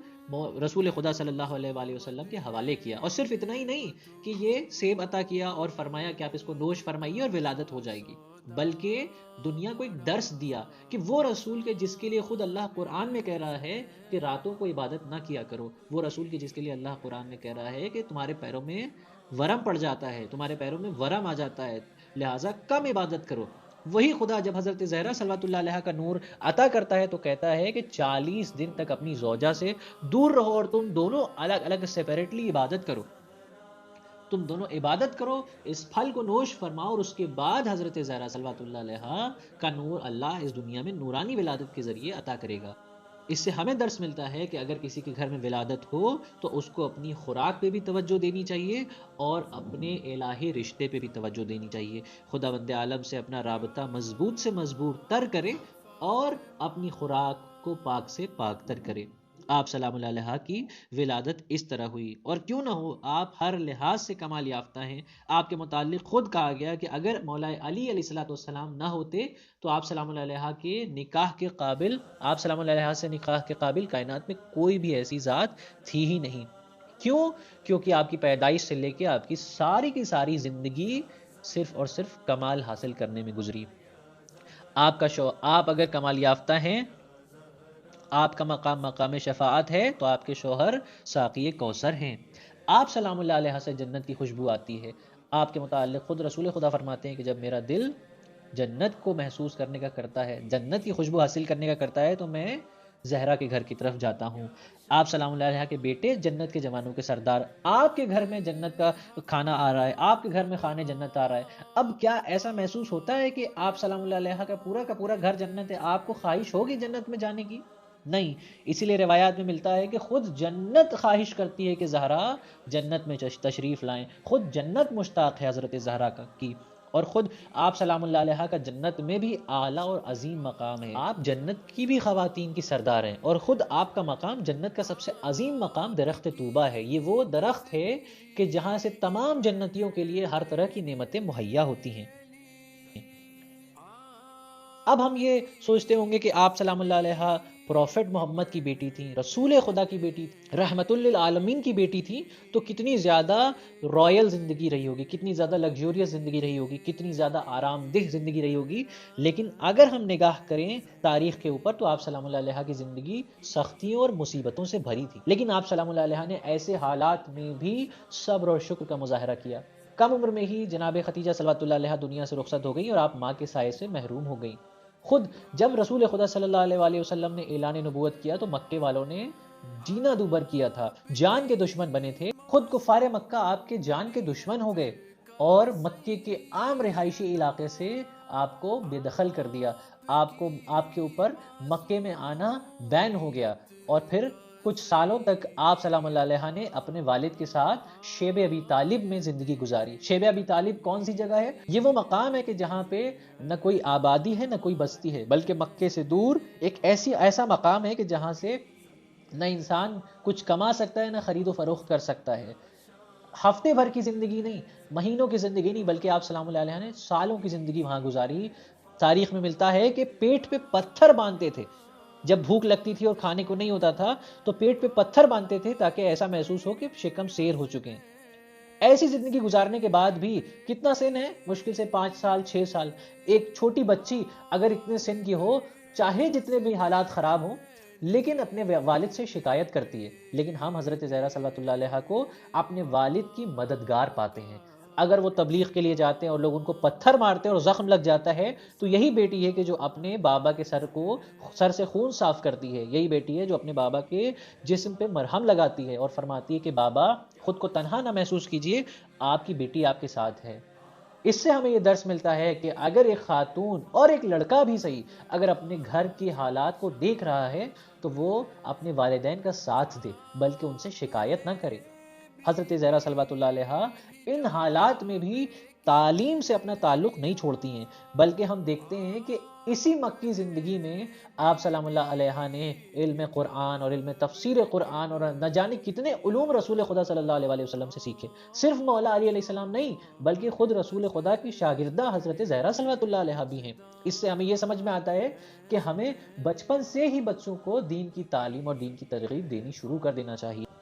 رسول خدا صلی اللہ علیہ وآلہ وسلم کے حوالے کیا. اور صرف اتنا ہی نہیں کہ یہ سیب عطا کیا اور فرمایا کہ آپ اس کو نوش فرمائیے اور ولادت ہو جائے گی، بلکہ دنیا کو ایک درس دیا کہ وہ رسول کے جس کے لیے خود اللہ قرآن میں کہہ رہا ہے کہ راتوں کو عبادت نہ کیا کرو، وہ رسول کے جس کے لیے اللہ قرآن میں کہہ رہا ہے کہ تمہارے پیروں میں ورم پڑ جاتا ہے، تمہارے پیروں میں ورم آ جاتا ہے، لہٰذا کم عبادت کرو. وہی خدا جب حضرت زہرا صلوات اللہ علیہ کا نور عطا کرتا ہے تو کہتا ہے کہ 40 دن تک اپنی زوجہ سے دور رہو اور تم دونوں الگ الگ سیپریٹلی عبادت کرو، تم دونوں عبادت کرو، اس پھل کو نوش فرماؤ، اور اس کے بعد حضرت زہرا صلوات اللہ علیہ کا نور اللہ اس دنیا میں نورانی ولادت کے ذریعے عطا کرے گا. اس سے ہمیں درس ملتا ہے کہ اگر کسی کے گھر میں ولادت ہو تو اس کو اپنی خوراک پہ بھی توجہ دینی چاہیے اور اپنے الہی رشتے پہ بھی توجہ دینی چاہیے. خداوند عالم سے اپنا رابطہ مضبوط سے مضبوط تر کرے اور اپنی خوراک کو پاک سے پاک تر کرے. آپ سلام اللہ علیہ کی ولادت اس طرح ہوئی، اور کیوں نہ ہو، آپ ہر لحاظ سے کمال یافتہ ہیں. آپ کے متعلق خود کہا گیا کہ اگر مولا علی علیہ الصلوۃ والسلام نہ ہوتے تو آپ سلام اللہ علیہ کے نکاح کے قابل، آپ سلام اللہ علیہ سے نکاح کے قابل کائنات میں کوئی بھی ایسی ذات تھی ہی نہیں. کیوں؟ کیونکہ آپ کی پیدائش سے لے کے آپ کی ساری زندگی صرف اور صرف کمال حاصل کرنے میں گزری. آپ اگر کمال یافتہ ہیں، آپ کا مقام شفاعت ہے، تو آپ کے شوہر ساقی کوثر ہیں. آپ سلام اللہ علیہ سے جنت کی خوشبو آتی ہے. آپ کے متعلق خود رسول خدا فرماتے ہیں کہ جب میرا دل جنت کو محسوس کرنے کا کرتا ہے، جنت کی خوشبو حاصل کرنے کا کرتا ہے، تو میں زہرا کے گھر کی طرف جاتا ہوں. آپ سلام اللہ علیہ کے بیٹے جنت کے جوانوں کے سردار، آپ کے گھر میں جنت کا کھانا آ رہا ہے، آپ کے گھر میں کھانے جنت آ رہا ہے. اب کیا ایسا محسوس ہوتا ہے کہ آپ سلام اللہ علیہ کا پورا گھر جنت ہے؟ آپ کو خواہش ہوگی جنت میں جانے کی؟ نہیں. اسی لیے روایات میں ملتا ہے کہ خود جنت خواہش کرتی ہے کہ زہرا جنت میں تشریف لائیں، خود جنت مشتاق ہے حضرت زہرا کی، اور خود آپ سلام اللہ علیہ کا جنت میں بھی اعلیٰ اور عظیم مقام ہے. آپ جنت کی بھی خواتین کی سردار ہیں، اور خود آپ کا مقام جنت کا سب سے عظیم مقام درخت طوبہ ہے. یہ وہ درخت ہے کہ جہاں سے تمام جنتیوں کے لیے ہر طرح کی نعمتیں مہیا ہوتی ہیں. اب ہم یہ سوچتے ہوں گے کہ آپ سلام اللہ علیہ پروفٹ محمد کی بیٹی تھی، رسول خدا کی بیٹی تھی، رحمت للعالمین کی بیٹی تھی، تو کتنی زیادہ رائل زندگی رہی ہوگی، کتنی زیادہ لگزوریس زندگی رہی ہوگی، کتنی زیادہ آرام دہ زندگی رہی ہوگی. لیکن اگر ہم نگاہ کریں تاریخ کے اوپر تو آپ سلام اللہ علیہ کی زندگی سختیوں اور مصیبتوں سے بھری تھی. لیکن آپ سلام اللہ علیہ نے ایسے حالات میں بھی صبر اور شکر کا مظاہرہ کیا. کم عمر میں ہی جناب خدیجہ صلوات اللہ علیہ دنیا سے رخصت ہو گئی اور آپ ماں کے سائے سے محروم ہو گئی. خود جب رسول خدا صلی اللہ علیہ وآلہ وسلم نے اعلان نبوت کیا تو مکے والوں نے جینا دوبر کیا تھا، جان کے دشمن بنے تھے. خود کفار مکہ آپ کے جان کے دشمن ہو گئے اور مکے کے عام رہائشی علاقے سے آپ کو بے دخل کر دیا. آپ کے اوپر مکے میں آنا بین ہو گیا. اور پھر کچھ سالوں تک آپ سلام اللہ علیہ نے اپنے والد کے ساتھ شیب ابی طالب میں زندگی گزاری. شیب ابی طالب کون سی جگہ ہے؟ یہ وہ مقام ہے کہ جہاں پہ نہ کوئی آبادی ہے نہ کوئی بستی ہے، بلکہ مکے سے دور ایک ایسا مقام ہے کہ جہاں سے نہ انسان کچھ کما سکتا ہے نہ خرید و فروخت کر سکتا ہے. ہفتے بھر کی زندگی نہیں، مہینوں کی زندگی نہیں، بلکہ آپ سلام اللہ علیہ نے سالوں کی زندگی وہاں گزاری. تاریخ میں ملتا ہے کہ پیٹ پہ پتھر باندھتے تھے. جب بھوک لگتی تھی اور کھانے کو نہیں ہوتا تھا تو پیٹ پہ پتھر باندھتے تھے تاکہ ایسا محسوس ہو کہ شکم سیر ہو چکے ہیں. ایسی زندگی گزارنے کے بعد بھی کتنا سن ہے؟ مشکل سے 5 سال 6 سال. ایک چھوٹی بچی اگر اتنے سن کی ہو، چاہے جتنے بھی حالات خراب ہوں، لیکن اپنے والد سے شکایت کرتی ہے. لیکن ہم حضرت زہرا صلی اللہ علیہ کو اپنے والد کی مددگار پاتے ہیں، اگر وہ تبلیغ کے لیے جاتے ہیں اور لوگ ان کو پتھر مارتے ہیں اور زخم لگ جاتا ہے، تو یہی بیٹی ہے کہ جو اپنے بابا کے سر سے خون صاف کرتی ہے، یہی بیٹی ہے جو اپنے بابا کے جسم پہ مرہم لگاتی ہے اور فرماتی ہے کہ بابا خود کو تنہا نہ محسوس کیجئے، آپ کی بیٹی آپ کے ساتھ ہے۔ اس سے ہمیں یہ درس ملتا ہے کہ اگر ایک خاتون اور ایک لڑکا بھی صحیح اگر اپنے گھر کی حالات کو دیکھ رہا ہے تو وہ اپنے والدین کا ساتھ دے، بلکہ ان سے شکایت نہ کرے۔ حضرت زہرا صلوات اللہ علیہا ان حالات میں بھی تعلیم سے اپنا تعلق نہیں چھوڑتی ہیں، بلکہ ہم دیکھتے ہیں کہ اسی مکی زندگی میں آپ سلام اللہ علیہ نے علم قرآن اور علم تفسیر قرآن اور نہ جانے کتنے علوم رسول خدا صلی اللہ علیہ وسلم سے سیکھے۔ صرف مولا علی علیہ السلام نہیں بلکہ خود رسول خدا کی شاگردہ حضرت زہرا صلوات اللہ علیہ بھی ہیں۔ اس سے ہمیں یہ سمجھ میں آتا ہے کہ ہمیں بچپن سے ہی بچوں کو دین کی تعلیم اور دین کی ترغیب دینی شروع کر دینا چاہیے۔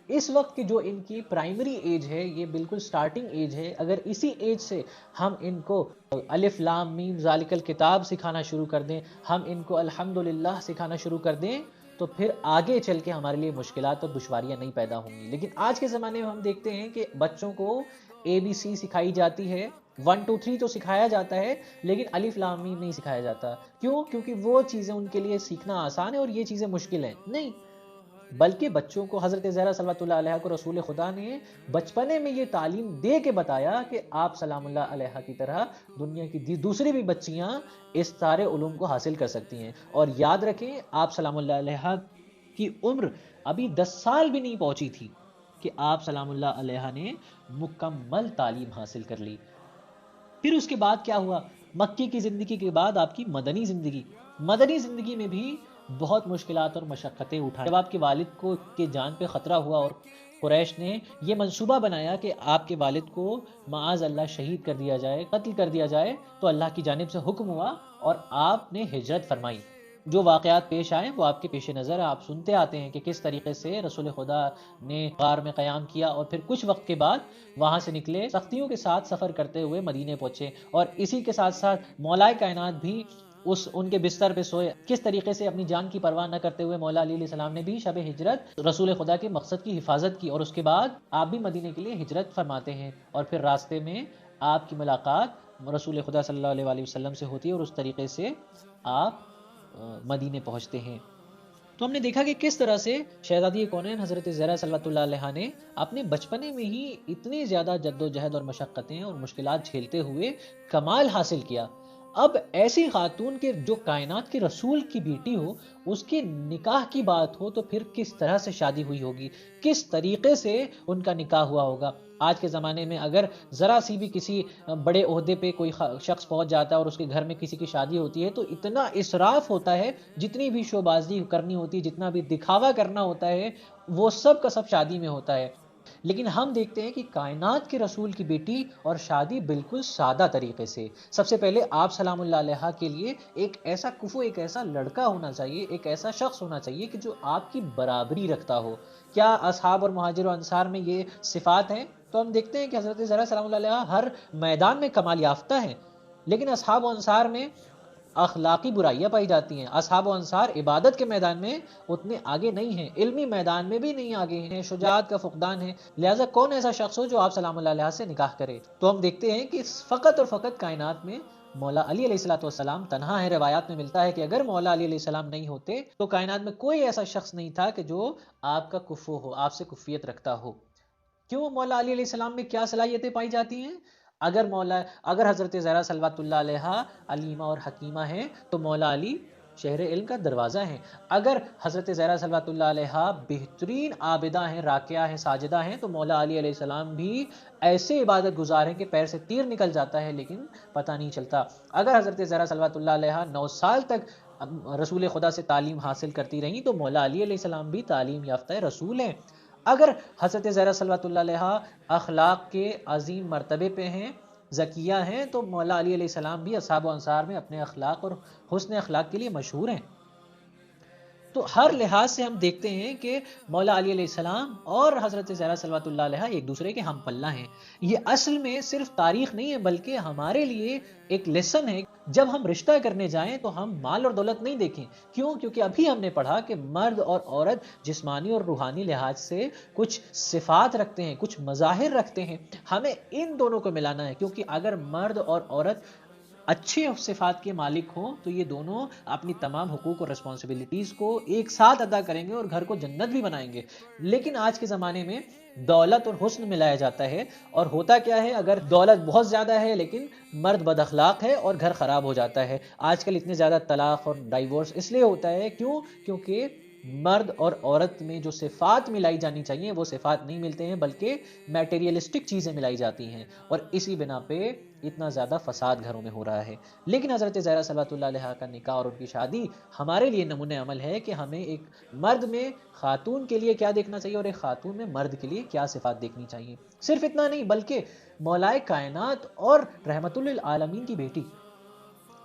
اس وقت کی جو ان کی پرائمری ایج ہے، یہ بالکل سٹارٹنگ ایج ہے، اگر اسی ایج سے ہم ان کو الف لام میم ذالک الکتاب سکھانا شروع کر دیں، ہم ان کو الحمدللہ سکھانا شروع کر دیں، تو پھر آگے چل کے ہمارے لیے مشکلات اور دشواریاں نہیں پیدا ہوں گی۔ لیکن آج کے زمانے میں ہم دیکھتے ہیں کہ بچوں کو ABC سکھائی جاتی ہے، 1 2 3 تو سکھایا جاتا ہے، لیکن الف لام میم نہیں سکھایا جاتا۔ کیوں؟ کیونکہ وہ چیزیں ان کے لیے سیکھنا آسان ہے اور یہ چیزیں مشکل ہیں؟ نہیں، بلکہ بچوں کو حضرت زہرا صلوات اللہ علیہ کو رسول خدا نے بچپنے میں یہ تعلیم دے کے بتایا کہ آپ سلام اللہ علیہ کی طرح دنیا کی دوسری بھی بچیاں اس سارے علوم کو حاصل کر سکتی ہیں۔ اور یاد رکھیں آپ سلام اللہ علیہ کی عمر ابھی 10 سال بھی نہیں پہنچی تھی کہ آپ سلام اللہ علیہ نے مکمل تعلیم حاصل کر لی۔ پھر اس کے بعد کیا ہوا؟ مکی کی زندگی کے بعد آپ کی مدنی زندگی میں بھی بہت مشکلات اور مشقتیں اٹھائیں۔ جب آپ کے والد کو کے جان پہ خطرہ ہوا اور قریش نے یہ منصوبہ بنایا کہ آپ کے والد کو معاذ اللہ شہید کر دیا جائے، قتل کر دیا جائے، تو اللہ کی جانب سے حکم ہوا اور آپ نے ہجرت فرمائی۔ جو واقعات پیش آئے وہ آپ کے پیش نظر آپ سنتے آتے ہیں کہ کس طریقے سے رسول خدا نے غار میں قیام کیا اور پھر کچھ وقت کے بعد وہاں سے نکلے، سختیوں کے ساتھ سفر کرتے ہوئے مدینے پہنچے، اور اسی کے ساتھ ساتھ مولا کائنات بھی ان کے بستر پہ سوئے۔ کس طریقے سے اپنی جان کی پرواہ نہ کرتے ہوئے مولا علی علیہ السلام نے بھی شب ہجرت رسول خدا کے مقصد کی حفاظت کی، اور اس کے بعد آپ بھی مدینے کے لیے ہجرت فرماتے ہیں، اور پھر راستے میں آپ کی ملاقات رسول خدا صلی اللہ علیہ وسلم سے ہوتی ہے اور اس طریقے سے آپ مدینے پہنچتے ہیں۔ تو ہم نے دیکھا کہ کس طرح سے شہزادی کونین حضرت زہرا صلوات اللہ علیہ نے اپنے بچپنے میں ہی اتنی زیادہ جد و جہد اور مشقتیں اور مشکلات جھیلتے ہوئے کمال حاصل کیا۔ اب ایسی خاتون کے جو کائنات کے رسول کی بیٹی ہو، اس کے نکاح کی بات ہو تو پھر کس طرح سے شادی ہوئی ہوگی، کس طریقے سے ان کا نکاح ہوا ہوگا۔ آج کے زمانے میں اگر ذرا سی بھی کسی بڑے عہدے پہ کوئی شخص پہنچ جاتا ہے اور اس کے گھر میں کسی کی شادی ہوتی ہے تو اتنا اسراف ہوتا ہے، جتنی بھی شوبازی کرنی ہوتی ہے، جتنا بھی دکھاوا کرنا ہوتا ہے، وہ سب کا سب شادی میں ہوتا ہے۔ لیکن ہم دیکھتے ہیں کہ کائنات کے رسول کی بیٹی اور شادی بالکل سادہ طریقے سے۔ سب سے پہلے آپ سلام اللہ علیہ کے لیے ایک ایسا کفو، ایک ایسا لڑکا ہونا چاہیے، ایک ایسا شخص ہونا چاہیے کہ جو آپ کی برابری رکھتا ہو۔ کیا اصحاب اور مہاجر و انصار میں یہ صفات ہیں؟ تو ہم دیکھتے ہیں کہ حضرت زہرا سلام اللہ علیہ ہر میدان میں کمال یافتہ ہیں، لیکن اصحاب و انصار میں اخلاقی برائیاں پائی جاتی ہیں۔ اصحاب و انصار عبادت کے میدان میں اتنے آگے نہیں ہیں، علمی میدان میں بھی نہیں آگے ہیں، شجاعت کا فقدان ہے، لہٰذا کون ایسا شخص ہو جو آپ سلام اللہ علیہ سے نکاح کرے؟ تو ہم دیکھتے ہیں کہ فقط اور فقط کائنات میں مولا علی علیہ السلام تنہا ہے۔ روایات میں ملتا ہے کہ اگر مولا علی علیہ السلام نہیں ہوتے تو کائنات میں کوئی ایسا شخص نہیں تھا کہ جو آپ کا کفو ہو، آپ سے کفیت رکھتا ہو۔ کیوں؟ مولا علی علیہ السلام میں کیا صلاحیتیں پائی جاتی ہیں؟ اگر حضرت زہرا صلوات اللہ علیہ علیمہ اور حکیمہ ہیں تو مولا علی شہر علم کا دروازہ ہیں۔ اگر حضرت زہرا صلوات اللہ علیہ بہترین عابدہ ہیں، راکعہ ہیں، ساجدہ ہیں، تو مولا علی علیہ السلام بھی ایسے عبادت گزار ہیں کہ پیر سے تیر نکل جاتا ہے لیکن پتہ نہیں چلتا۔ اگر حضرت زہرا صلوات اللہ علیہ 9 سال تک رسول خدا سے تعلیم حاصل کرتی رہیں تو مولا علی علیہ السلام بھی تعلیم یافتہ رسول ہیں۔ اگر حضرت زہرا صلوات اللہ علیہ اخلاق کے عظیم مرتبے پہ ہیں، زکیہ ہیں، تو مولا علی علیہ السلام بھی اصحاب و انصار میں اپنے اخلاق اور حسن اخلاق کے لیے مشہور ہیں۔ تو ہر لحاظ سے ہم دیکھتے ہیں کہ مولا علی علیہ السلام اور حضرت زہرا صلوات اللہ علیہ ایک دوسرے کے ہم پلہ ہیں۔ یہ اصل میں صرف تاریخ نہیں ہے بلکہ ہمارے لیے ایک لیسن ہے جب ہم رشتہ کرنے جائیں تو ہم مال اور دولت نہیں دیکھیں. کیوں؟ کیونکہ ابھی ہم نے پڑھا کہ مرد اور عورت جسمانی اور روحانی لحاظ سے کچھ صفات رکھتے ہیں, کچھ مظاہر رکھتے ہیں. ہمیں ان دونوں کو ملانا ہے, کیونکہ اگر مرد اور عورت اچھے صفات کے مالک ہوں تو یہ دونوں اپنی تمام حقوق اور ریسپانسبلٹیز کو ایک ساتھ ادا کریں گے اور گھر کو جنت بھی بنائیں گے. لیکن آج کے زمانے میں دولت اور حسن ملایا جاتا ہے, اور ہوتا کیا ہے, اگر دولت بہت زیادہ ہے لیکن مرد بد اخلاق ہے اور گھر خراب ہو جاتا ہے. آج کل اتنے زیادہ طلاق اور ڈائیورس اس لیے ہوتا ہے, کیوں؟ کیونکہ مرد اور عورت میں جو صفات ملائی جانی چاہیے وہ صفات نہیں ملتے ہیں, بلکہ میٹیریلسٹک چیزیں ملائی جاتی ہیں, اور اسی بنا پہ اتنا زیادہ فساد گھروں میں ہو رہا ہے. لیکن حضرت زہرا صلوات اللہ علیہا کا نکاح اور ان کی شادی ہمارے لیے نمونہ عمل ہے کہ ہمیں ایک مرد میں خاتون کے لیے کیا دیکھنا چاہیے اور ایک خاتون میں مرد کے لیے کیا صفات دیکھنی چاہیے. صرف اتنا نہیں, بلکہ مولائے کائنات اور رحمت للعالمین کی بیٹی,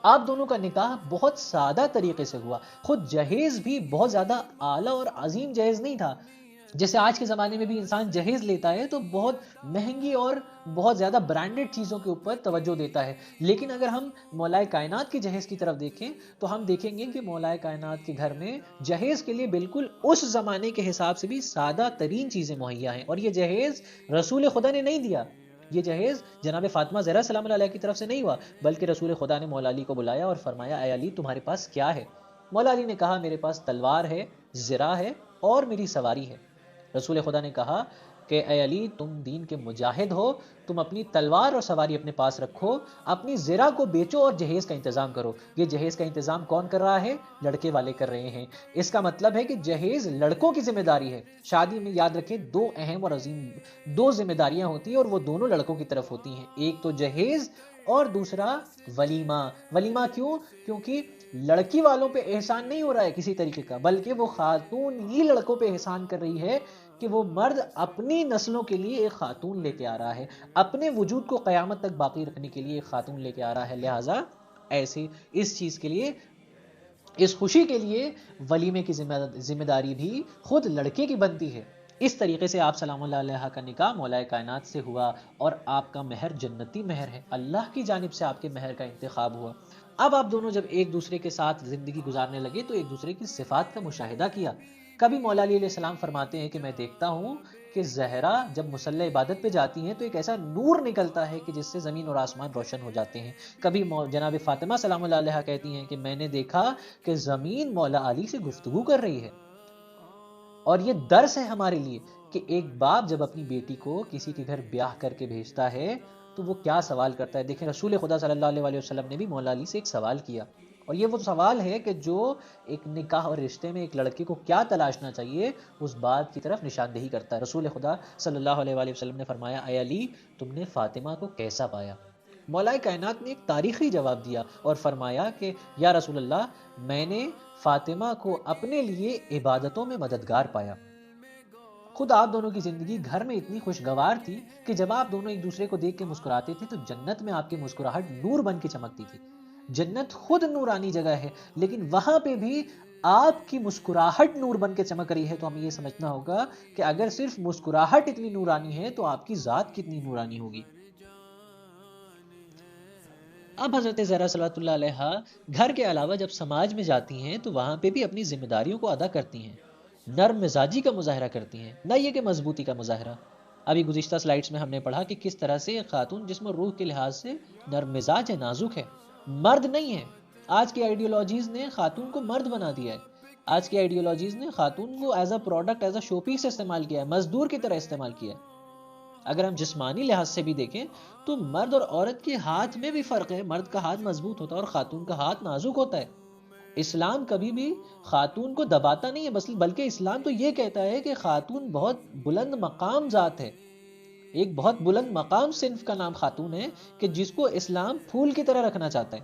آپ دونوں کا نکاح بہت سادہ طریقے سے ہوا. خود جہیز بھی بہت زیادہ اعلیٰ اور عظیم جہیز نہیں تھا. جیسے آج کے زمانے میں بھی انسان جہیز لیتا ہے تو بہت مہنگی اور بہت زیادہ برانڈڈ چیزوں کے اوپر توجہ دیتا ہے. لیکن اگر ہم مولائے کائنات کی جہیز کی طرف دیکھیں تو ہم دیکھیں گے کہ مولائے کائنات کے گھر میں جہیز کے لیے بالکل اس زمانے کے حساب سے بھی سادہ ترین چیزیں مہیا ہیں. اور یہ جہیز رسول خدا نے نہیں دیا, یہ جہیز جناب فاطمہ زہرا سلام اللہ علیہ کی طرف سے نہیں ہوا, بلکہ رسول خدا نے مولا علی کو بلایا اور فرمایا, اے علی تمہارے پاس کیا ہے؟ مولا علی نے کہا, میرے پاس تلوار ہے, زرہ ہے اور میری سواری ہے. رسول خدا نے کہا کہ اے علی تم دین کے مجاہد ہو, تم اپنی تلوار اور سواری اپنے پاس رکھو, اپنی زرہ کو بیچو اور جہیز کا انتظام کرو. یہ جہیز کا انتظام کون کر رہا ہے؟ لڑکے والے کر رہے ہیں. اس کا مطلب ہے کہ جہیز لڑکوں کی ذمہ داری ہے. شادی میں یاد رکھیں دو اہم اور عظیم دو ذمہ داریاں ہوتی ہیں اور وہ دونوں لڑکوں کی طرف ہوتی ہیں. ایک تو جہیز اور دوسرا ولیمہ. ولیمہ کیوں؟ کیونکہ لڑکی والوں پہ احسان نہیں ہو رہا ہے کسی طریقے کا, بلکہ وہ خاتون ہی لڑکوں پہ احسان کر رہی ہے کہ وہ مرد اپنی نسلوں کے لیے ایک خاتون لے کے آ رہا ہے, اپنے وجود کو قیامت تک باقی رکھنے کے لیے ایک خاتون لے کے آ رہا ہے. لہٰذا ایسے اس چیز کے لیے, اس خوشی کے لیے ولیمے کی ذمہ داری بھی خود لڑکے کی بنتی ہے. اس طریقے سے آپ سلام اللہ علیہ کا نکاح مولائے کائنات سے ہوا, اور آپ کا مہر جنتی مہر ہے, اللہ کی جانب سے آپ کے مہر کا انتخاب ہوا. اب آپ دونوں جب ایک دوسرے کے ساتھ زندگی گزارنے لگے تو ایک دوسرے کی صفات کا مشاہدہ کیا. کبھی مولا علی علیہ السلام فرماتے ہیں کہ میں دیکھتا ہوں کہ زہرا جب مصلی عبادت پہ جاتی ہیں تو ایک ایسا نور نکلتا ہے کہ جس سے زمین اور آسمان روشن ہو جاتے ہیں. کبھی جناب فاطمہ سلام اللہ علیہ کہتی ہیں کہ میں نے دیکھا کہ زمین مولا علی سے گفتگو کر رہی ہے. اور یہ درس ہے ہمارے لیے کہ ایک باپ جب اپنی بیٹی کو کسی کے گھر بیاہ کر کے بھیجتا ہے تو وہ کیا سوال کرتا ہے. دیکھیں رسول خدا صلی اللہ علیہ وسلم نے بھی مولا علی سے ایک سوال کیا, اور یہ وہ سوال ہے کہ جو ایک نکاح اور رشتے میں ایک لڑکے کو کیا تلاشنا چاہیے اس بات کی طرف نشاندہی کرتا ہے. رسول خدا صلی اللہ علیہ وسلم نے فرمایا, اے علی تم نے فاطمہ کو کیسا پایا؟ مولائے کائنات نے ایک تاریخی جواب دیا اور فرمایا کہ یا رسول اللہ میں نے فاطمہ کو اپنے لیے عبادتوں میں مددگار پایا. خود آپ دونوں کی زندگی گھر میں اتنی خوشگوار تھی کہ جب آپ دونوں ایک دوسرے کو دیکھ کے مسکراتے تھے تو جنت میں آپ کی مسکراہٹ نور بن کے چمکتی تھی. جنت خود نورانی جگہ ہے, لیکن وہاں پہ بھی آپ کی مسکراہٹ نور بن کے چمک رہی ہے. تو ہمیں یہ سمجھنا ہوگا کہ اگر صرف مسکراہٹ اتنی نورانی ہے تو آپ کی ذات کتنی نورانی ہوگی. اب حضرت زہرا صلوات اللہ علیہا گھر کے علاوہ جب سماج میں جاتی ہیں تو وہاں پہ بھی اپنی ذمہ داریوں کو ادا کرتی ہیں. نرم مزاجی کا مظاہرہ کرتی ہیں, نہ یہ کہ مضبوطی کا مظاہرہ. ابھی گزشتہ سلائیڈز میں ہم نے پڑھا کہ کس طرح سے خاتون جسم و روح کے لحاظ سے نرم مزاج ہے, نازک ہے, مرد نہیں ہے. آج کی آئیڈیولوجیز نے خاتون کو مرد بنا دیا ہے. آج کی آئیڈیولوجیز نے خاتون کو as a product, as a showpiece استعمال کیا ہے, مزدور کی طرح استعمال کیا ہے. اگر ہم جسمانی لحاظ سے بھی دیکھیں تو مرد اور عورت کے ہاتھ میں بھی فرق ہے. مرد کا ہاتھ مضبوط ہوتا ہے اور خاتون کا ہاتھ نازک ہوتا ہے. اسلام کبھی بھی خاتون کو دباتا نہیں ہے, بلکہ اسلام تو یہ کہتا ہے کہ خاتون بہت بلند مقام ذات ہے, ایک بہت بلند مقام صنف کا نام خاتون ہے کہ جس کو اسلام پھول کی طرح رکھنا چاہتا ہے.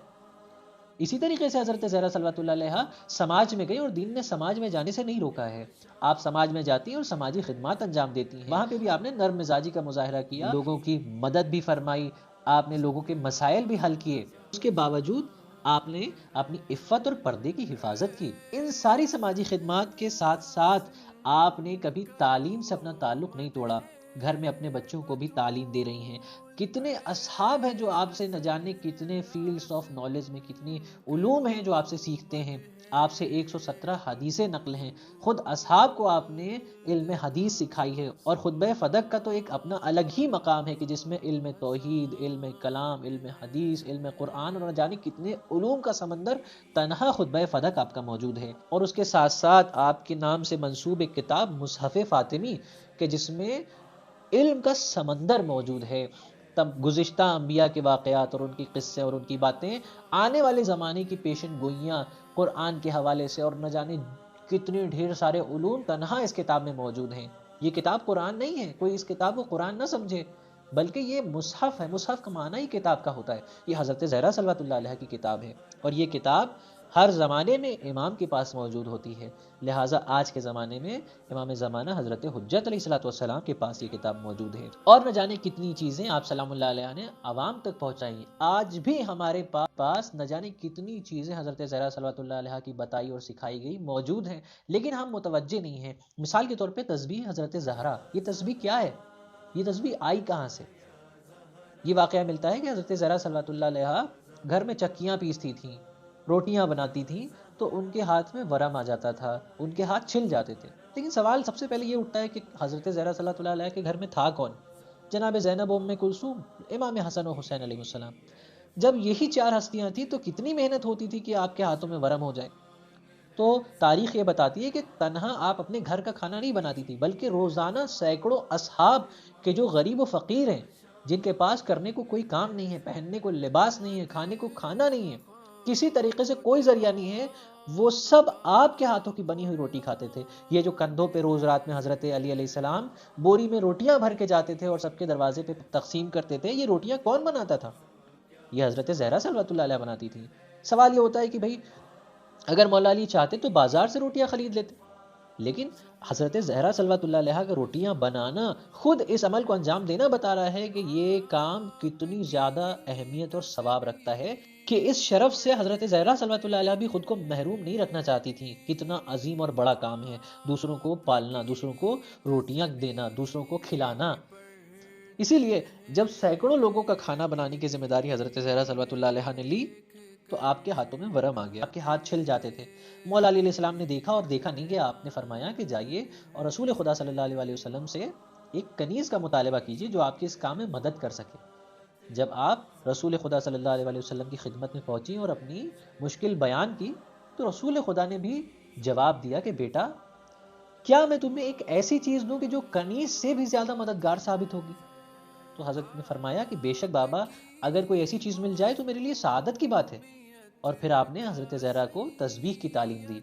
اسی طریقے سے حضرت زہرا صلوات اللہ علیہا سماج میں گئی اور دین نے سماج میں جانے سے نہیں روکا ہے. آپ سماج میں جاتی ہیں اور سماجی خدمات انجام دیتی ہیں. وہاں پہ بھی آپ نے نرم مزاجی کا مظاہرہ کیا, لوگوں کی مدد بھی فرمائی, آپ نے لوگوں کے مسائل بھی حل کیے. اس کے باوجود آپ نے اپنی عفت اور پردے کی حفاظت کی. ان ساری سماجی خدمات کے ساتھ ساتھ آپ نے کبھی تعلیم سے اپنا تعلق نہیں توڑا. گھر میں اپنے بچوں کو بھی تعلیم دے رہی ہیں. کتنے اصحاب ہیں جو آپ سے نہ جانے کتنے فیلڈز آف نالج میں کتنی علوم ہیں جو آپ سے سیکھتے ہیں. آپ سے 117 حدیثیں نقل ہیں. خود اصحاب کو آپ نے علم حدیث سکھائی ہے. اور خطبہ فدق کا تو ایک اپنا الگ ہی مقام ہے کہ جس میں علم توحید، علم کلام، علم حدیث، علم قرآن اور نہ جانے کتنے علوم کا سمندر تنہا خطبہ فدق آپ کا موجود ہے. اور اس کے ساتھ ساتھ آپ کے نام سے منسوب ایک کتاب مصحف فاطمی کہ جس میں علم کا سمندر موجود ہے. تب گزشتہ انبیاء کے واقعات اور ان کی قصے اور ان کی باتیں، آنے والے زمانے کی پیشن گوئیاں قرآن کے حوالے سے اور نہ جانے کتنے ڈھیر سارے علوم تنہا اس کتاب میں موجود ہیں. یہ کتاب قرآن نہیں ہے، کوئی اس کتاب کو قرآن نہ سمجھے، بلکہ یہ مصحف ہے. مصحف کا معنی ہی کتاب کا ہوتا ہے. یہ حضرت زہرا صلوات اللہ علیہ کی کتاب ہے اور یہ کتاب ہر زمانے میں امام کے پاس موجود ہوتی ہے. لہٰذا آج کے زمانے میں امام زمانہ حضرت حجت علیہ الصلوۃ والسلام کے پاس یہ کتاب موجود ہے. اور نہ جانے کتنی چیزیں آپ سلام اللہ علیہ نے عوام تک پہنچائی. آج بھی ہمارے پاس نہ جانے کتنی چیزیں حضرت زہرا صلوات اللہ علیہ کی بتائی اور سکھائی گئی موجود ہیں، لیکن ہم متوجہ نہیں ہیں. مثال کے طور پہ تسبیح حضرت زہرا، یہ تسبیح کیا ہے؟ یہ تسبیح آئی کہاں سے؟ یہ واقعہ ملتا ہے کہ حضرت زہرا صلوات اللہ علیہ گھر میں چکیاں پیستی تھیں، روٹیاں بناتی تھیں، تو ان کے ہاتھ میں ورم آ جاتا تھا، ان کے ہاتھ چھل جاتے تھے. لیکن سوال سب سے پہلے یہ اٹھتا ہے کہ حضرت زہرا صلی اللہ علیہ کے گھر میں تھا کون؟ جناب زینب ام کلثوم، امام حسن و حسین علیہ السلام. جب یہی چار ہستیاں تھیں تو کتنی محنت ہوتی تھی کہ آپ کے ہاتھوں میں ورم ہو جائے. تو تاریخ یہ بتاتی ہے کہ تنہا آپ اپنے گھر کا کھانا نہیں بناتی تھی، بلکہ روزانہ سینکڑوں اصحاب کے جو غریب و فقیر ہیں، جن کے پاس کرنے کو کوئی کام نہیں ہے، پہننے کو لباس نہیں ہے، کھانے کو کھانا نہیں ہے، کسی طریقے سے کوئی ذریعہ نہیں ہے، وہ سب آپ کے ہاتھوں کی بنی ہوئی روٹی کھاتے تھے. یہ جو کندھوں پہ روز رات میں حضرت علی علیہ السلام بوری میں روٹیاں بھر کے جاتے تھے اور سب کے دروازے پہ تقسیم کرتے تھے، یہ روٹیاں کون بناتا تھا؟ یہ حضرت زہرا صلوات اللہ علیہ بناتی تھی. سوال یہ ہوتا ہے کہ بھائی اگر مولا علی چاہتے تو بازار سے روٹیاں خرید لیتے، لیکن حضرت زہرا صلوات اللہ علیہ کا روٹیاں بنانا، خود اس عمل کو انجام دینا بتا رہا ہے کہ یہ کام کتنی زیادہ اہمیت اور ثواب رکھتا ہے کہ اس شرف سے حضرت زہرا صلوات اللہ علیہ بھی خود کو محروم نہیں رکھنا چاہتی تھی. کتنا عظیم اور بڑا کام ہے دوسروں کو پالنا، دوسروں کو روٹیاں دینا، دوسروں کو کھلانا. اسی لیے جب سینکڑوں لوگوں کا کھانا بنانے کی ذمہ داری حضرت زہرا صلوات اللہ علیہ نے لی تو آپ کے ہاتھوں میں ورم آ گیا، آپ کے ہاتھ چھل جاتے تھے. مولا علی علیہ السلام نے دیکھا اور دیکھا نہیں گیا. آپ نے فرمایا کہ جائیے اور رسول خدا صلی اللہ علیہ وسلم سے ایک کنیز کا مطالبہ کیجیے جو آپ کے اس کام میں مدد کر سکے. جب آپ رسول خدا صلی اللہ علیہ وسلم کی خدمت میں پہنچی اور اپنی مشکل بیان کی تو رسول خدا نے بھی جواب دیا کہ بیٹا، کیا میں تمہیں ایک ایسی چیز دوں کہ جو کنیز سے بھی زیادہ مددگار ثابت ہوگی؟ تو حضرت نے فرمایا کہ بے شک بابا، اگر کوئی ایسی چیز مل جائے تو میرے لیے سعادت کی بات ہے. اور پھر آپ نے حضرت زہرا کو تسبیح کی تعلیم دی.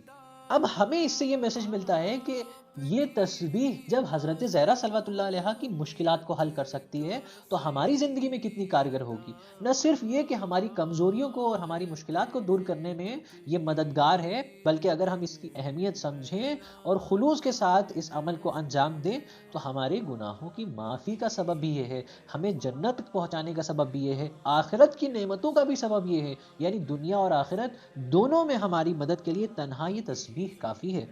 اب ہمیں اس سے یہ میسج ملتا ہے کہ یہ تسبیح جب حضرت زہرا صلوات اللہ علیہ کی مشکلات کو حل کر سکتی ہے تو ہماری زندگی میں کتنی کارگر ہوگی. نہ صرف یہ کہ ہماری کمزوریوں کو اور ہماری مشکلات کو دور کرنے میں یہ مددگار ہے، بلکہ اگر ہم اس کی اہمیت سمجھیں اور خلوص کے ساتھ اس عمل کو انجام دیں تو ہمارے گناہوں کی معافی کا سبب بھی یہ ہے، ہمیں جنت تک پہنچانے کا سبب بھی یہ ہے، آخرت کی نعمتوں کا بھی سبب یہ ہے. یعنی دنیا اور آخرت دونوں میں ہماری مدد کے لیے تنہا یہ تسبیح کافی ہے.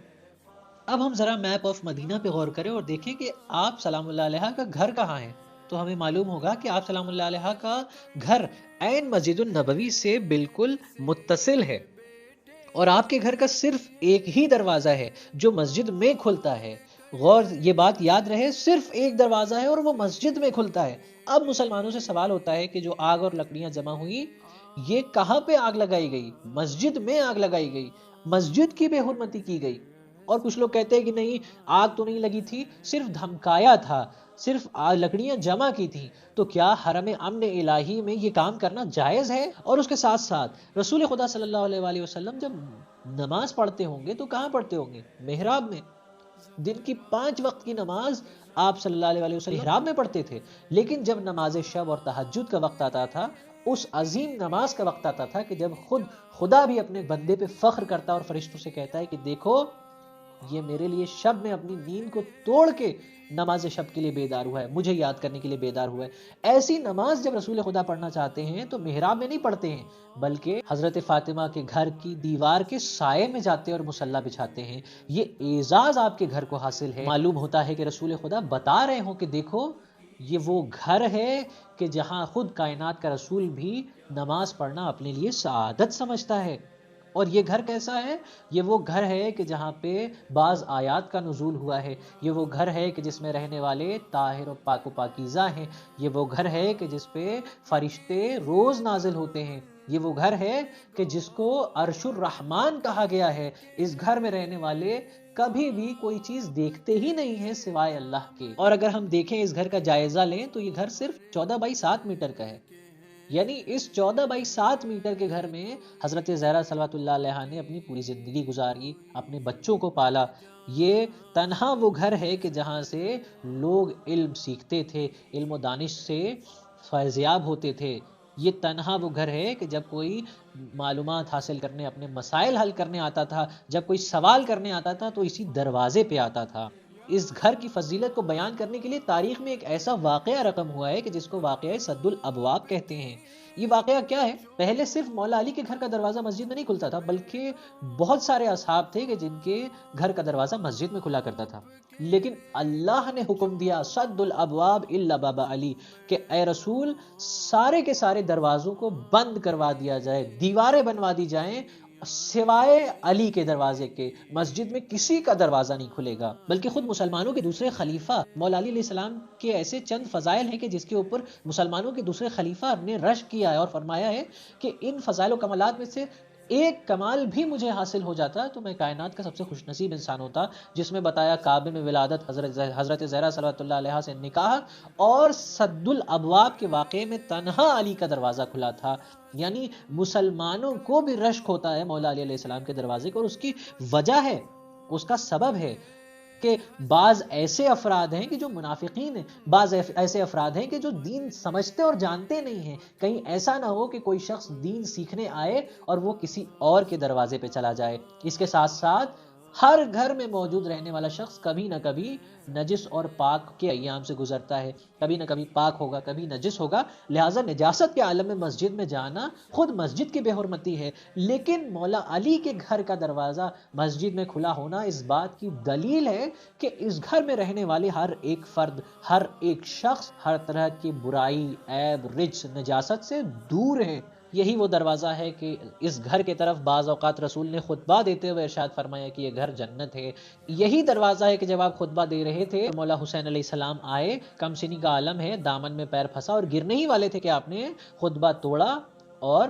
اب ہم ذرا میپ آف مدینہ پہ غور کریں اور دیکھیں کہ آپ سلام اللہ علیہ کا گھر کہاں ہے. تو ہمیں معلوم ہوگا کہ آپ سلام اللہ علیہ کا گھر عین مسجد النبوی سے بالکل متصل ہے اور آپ کے گھر کا صرف ایک ہی دروازہ ہے جو مسجد میں کھلتا ہے. غور یہ بات یاد رہے، صرف ایک دروازہ ہے اور وہ مسجد میں کھلتا ہے. اب مسلمانوں سے سوال ہوتا ہے کہ جو آگ اور لکڑیاں جمع ہوئی، یہ کہاں پہ آگ لگائی گئی؟ مسجد میں آگ لگائی گئی، مسجد کی بے حرمتی کی گئی. اور کچھ لوگ کہتے ہیں کہ نہیں، آگ تو نہیں لگی تھی، صرف دھمکایا تھا، صرف لکڑیاں جمع کی تھیں. تو کیا حرم امن الہی میں یہ کام کرنا جائز ہے؟ اور اس کے ساتھ ساتھ رسول خدا صلی اللہ علیہ وآلہ وسلم جب نماز پڑھتے ہوں گے تو کہاں پڑھتے ہوں گے؟ محراب میں. دن کی 5 وقت کی نماز آپ صلی اللہ علیہ وآلہ وسلم محراب میں پڑھتے تھے. لیکن جب نماز شب اور تہجد کا وقت آتا تھا، اس عظیم نماز کا وقت آتا تھا کہ جب خود خدا بھی اپنے بندے پہ فخر کرتا اور فرشتوں سے کہتا ہے کہ دیکھو یہ میرے لیے شب میں اپنی نیند کو توڑ کے نماز شب کے لیے بیدار ہوا ہے، مجھے یاد کرنے کے لیے بیدار ہوا ہے۔ ایسی نماز جب رسول خدا پڑھنا چاہتے ہیں تو محراب میں نہیں پڑھتے ہیں، بلکہ حضرت فاطمہ کے گھر کی دیوار کے سائے میں جاتے اور مصلی بچھاتے ہیں۔ یہ اعزاز آپ کے گھر کو حاصل ہے۔ معلوم ہوتا ہے کہ رسول خدا بتا رہے ہوں کہ دیکھو یہ وہ گھر ہے کہ جہاں خود کائنات کا رسول بھی نماز پڑھنا اپنے لیے سعادت سمجھتا ہے۔ اور یہ گھر کیسا ہے؟ یہ وہ گھر ہے کہ جہاں پہ بعض آیات کا نزول ہوا ہے، یہ وہ گھر ہے کہ جس میں رہنے والے طاہر و پاک و پاکیزہ ہیں، یہ وہ گھر ہے کہ جس پہ فرشتے روز نازل ہوتے ہیں، یہ وہ گھر ہے کہ جس کو عرش الرحمن کہا گیا ہے۔ اس گھر میں رہنے والے کبھی بھی کوئی چیز دیکھتے ہی نہیں ہیں سوائے اللہ کے۔ اور اگر ہم دیکھیں اس گھر کا جائزہ لیں تو یہ گھر صرف 14x7 میٹر کا ہے، یعنی اس 14x7 میٹر کے گھر میں حضرت زہرا صلوات اللہ علیہا نے اپنی پوری زندگی گزاری، اپنے بچوں کو پالا۔ یہ تنہا وہ گھر ہے کہ جہاں سے لوگ علم سیکھتے تھے، علم و دانش سے فیضیاب ہوتے تھے۔ یہ تنہا وہ گھر ہے کہ جب کوئی معلومات حاصل کرنے، اپنے مسائل حل کرنے آتا تھا، جب کوئی سوال کرنے آتا تھا تو اسی دروازے پہ آتا تھا۔ اس گھر کی فضیلت کو بیان کرنے کے لیے تاریخ میں ایک ایسا واقعہ رقم ہوا ہے کہ جس کو واقعہ سد الابواب کہتے ہیں۔ یہ واقعہ کیا ہے؟ پہلے صرف مولا علی کے گھر کا دروازہ مسجد میں نہیں کھلتا تھا، بلکہ بہت سارے اصحاب تھے کہ جن کے گھر کا دروازہ مسجد میں کھلا کرتا تھا، لیکن اللہ نے حکم دیا سد الابواب الا باب علی کہ اے رسول سارے کے سارے دروازوں کو بند کروا دیا جائے، دیواریں بنوا دی جائیں سوائے علی کے دروازے کے۔ مسجد میں کسی کا دروازہ نہیں کھلے گا، بلکہ خود مسلمانوں کے دوسرے خلیفہ مولا علی علیہ السلام کے ایسے چند فضائل ہیں کہ جس کے اوپر مسلمانوں کے دوسرے خلیفہ نے رشک کیا ہے اور فرمایا ہے کہ ان فضائل و کمالات میں سے ایک کمال بھی مجھے حاصل ہو جاتا تو میں کائنات کا سب سے خوش نصیب انسان ہوتا، جس میں بتایا کعبے میں ولادت، حضرت زہرا صلوات اللہ علیہا سے نکاح، اور سد الابواب کے واقعے میں تنہا علی کا دروازہ کھلا تھا۔ یعنی مسلمانوں کو بھی رشک ہوتا ہے مولا علی علیہ السلام کے دروازے کو، اور اس کی وجہ ہے، اس کا سبب ہے کہ بعض ایسے افراد ہیں کہ جو منافقین ہیں، بعض ایسے افراد ہیں کہ جو دین سمجھتے اور جانتے نہیں ہیں۔ کہیں ایسا نہ ہو کہ کوئی شخص دین سیکھنے آئے اور وہ کسی اور کے دروازے پہ چلا جائے۔ اس کے ساتھ ساتھ ہر گھر میں موجود رہنے والا شخص کبھی نہ کبھی نجس اور پاک کے ایام سے گزرتا ہے، کبھی نہ کبھی پاک ہوگا، کبھی نجس ہوگا، لہٰذا نجاست کے عالم میں مسجد میں جانا خود مسجد کی بے حرمتی ہے۔ لیکن مولا علی کے گھر کا دروازہ مسجد میں کھلا ہونا اس بات کی دلیل ہے کہ اس گھر میں رہنے والے ہر ایک فرد، ہر ایک شخص ہر طرح کی برائی، عیب، رجس، نجاست سے دور ہے۔ یہی وہ دروازہ ہے کہ اس گھر کے طرف بعض اوقات رسول نے خطبہ دیتے ہوئے ارشاد فرمایا کہ یہ گھر جنت ہے۔ یہی دروازہ ہے کہ جب آپ خطبہ دے رہے تھے مولا حسین علیہ السلام آئے، کم سنی کا عالم ہے، دامن میں پیر پھنسا اور گرنے ہی والے تھے کہ آپ نے خطبہ توڑا اور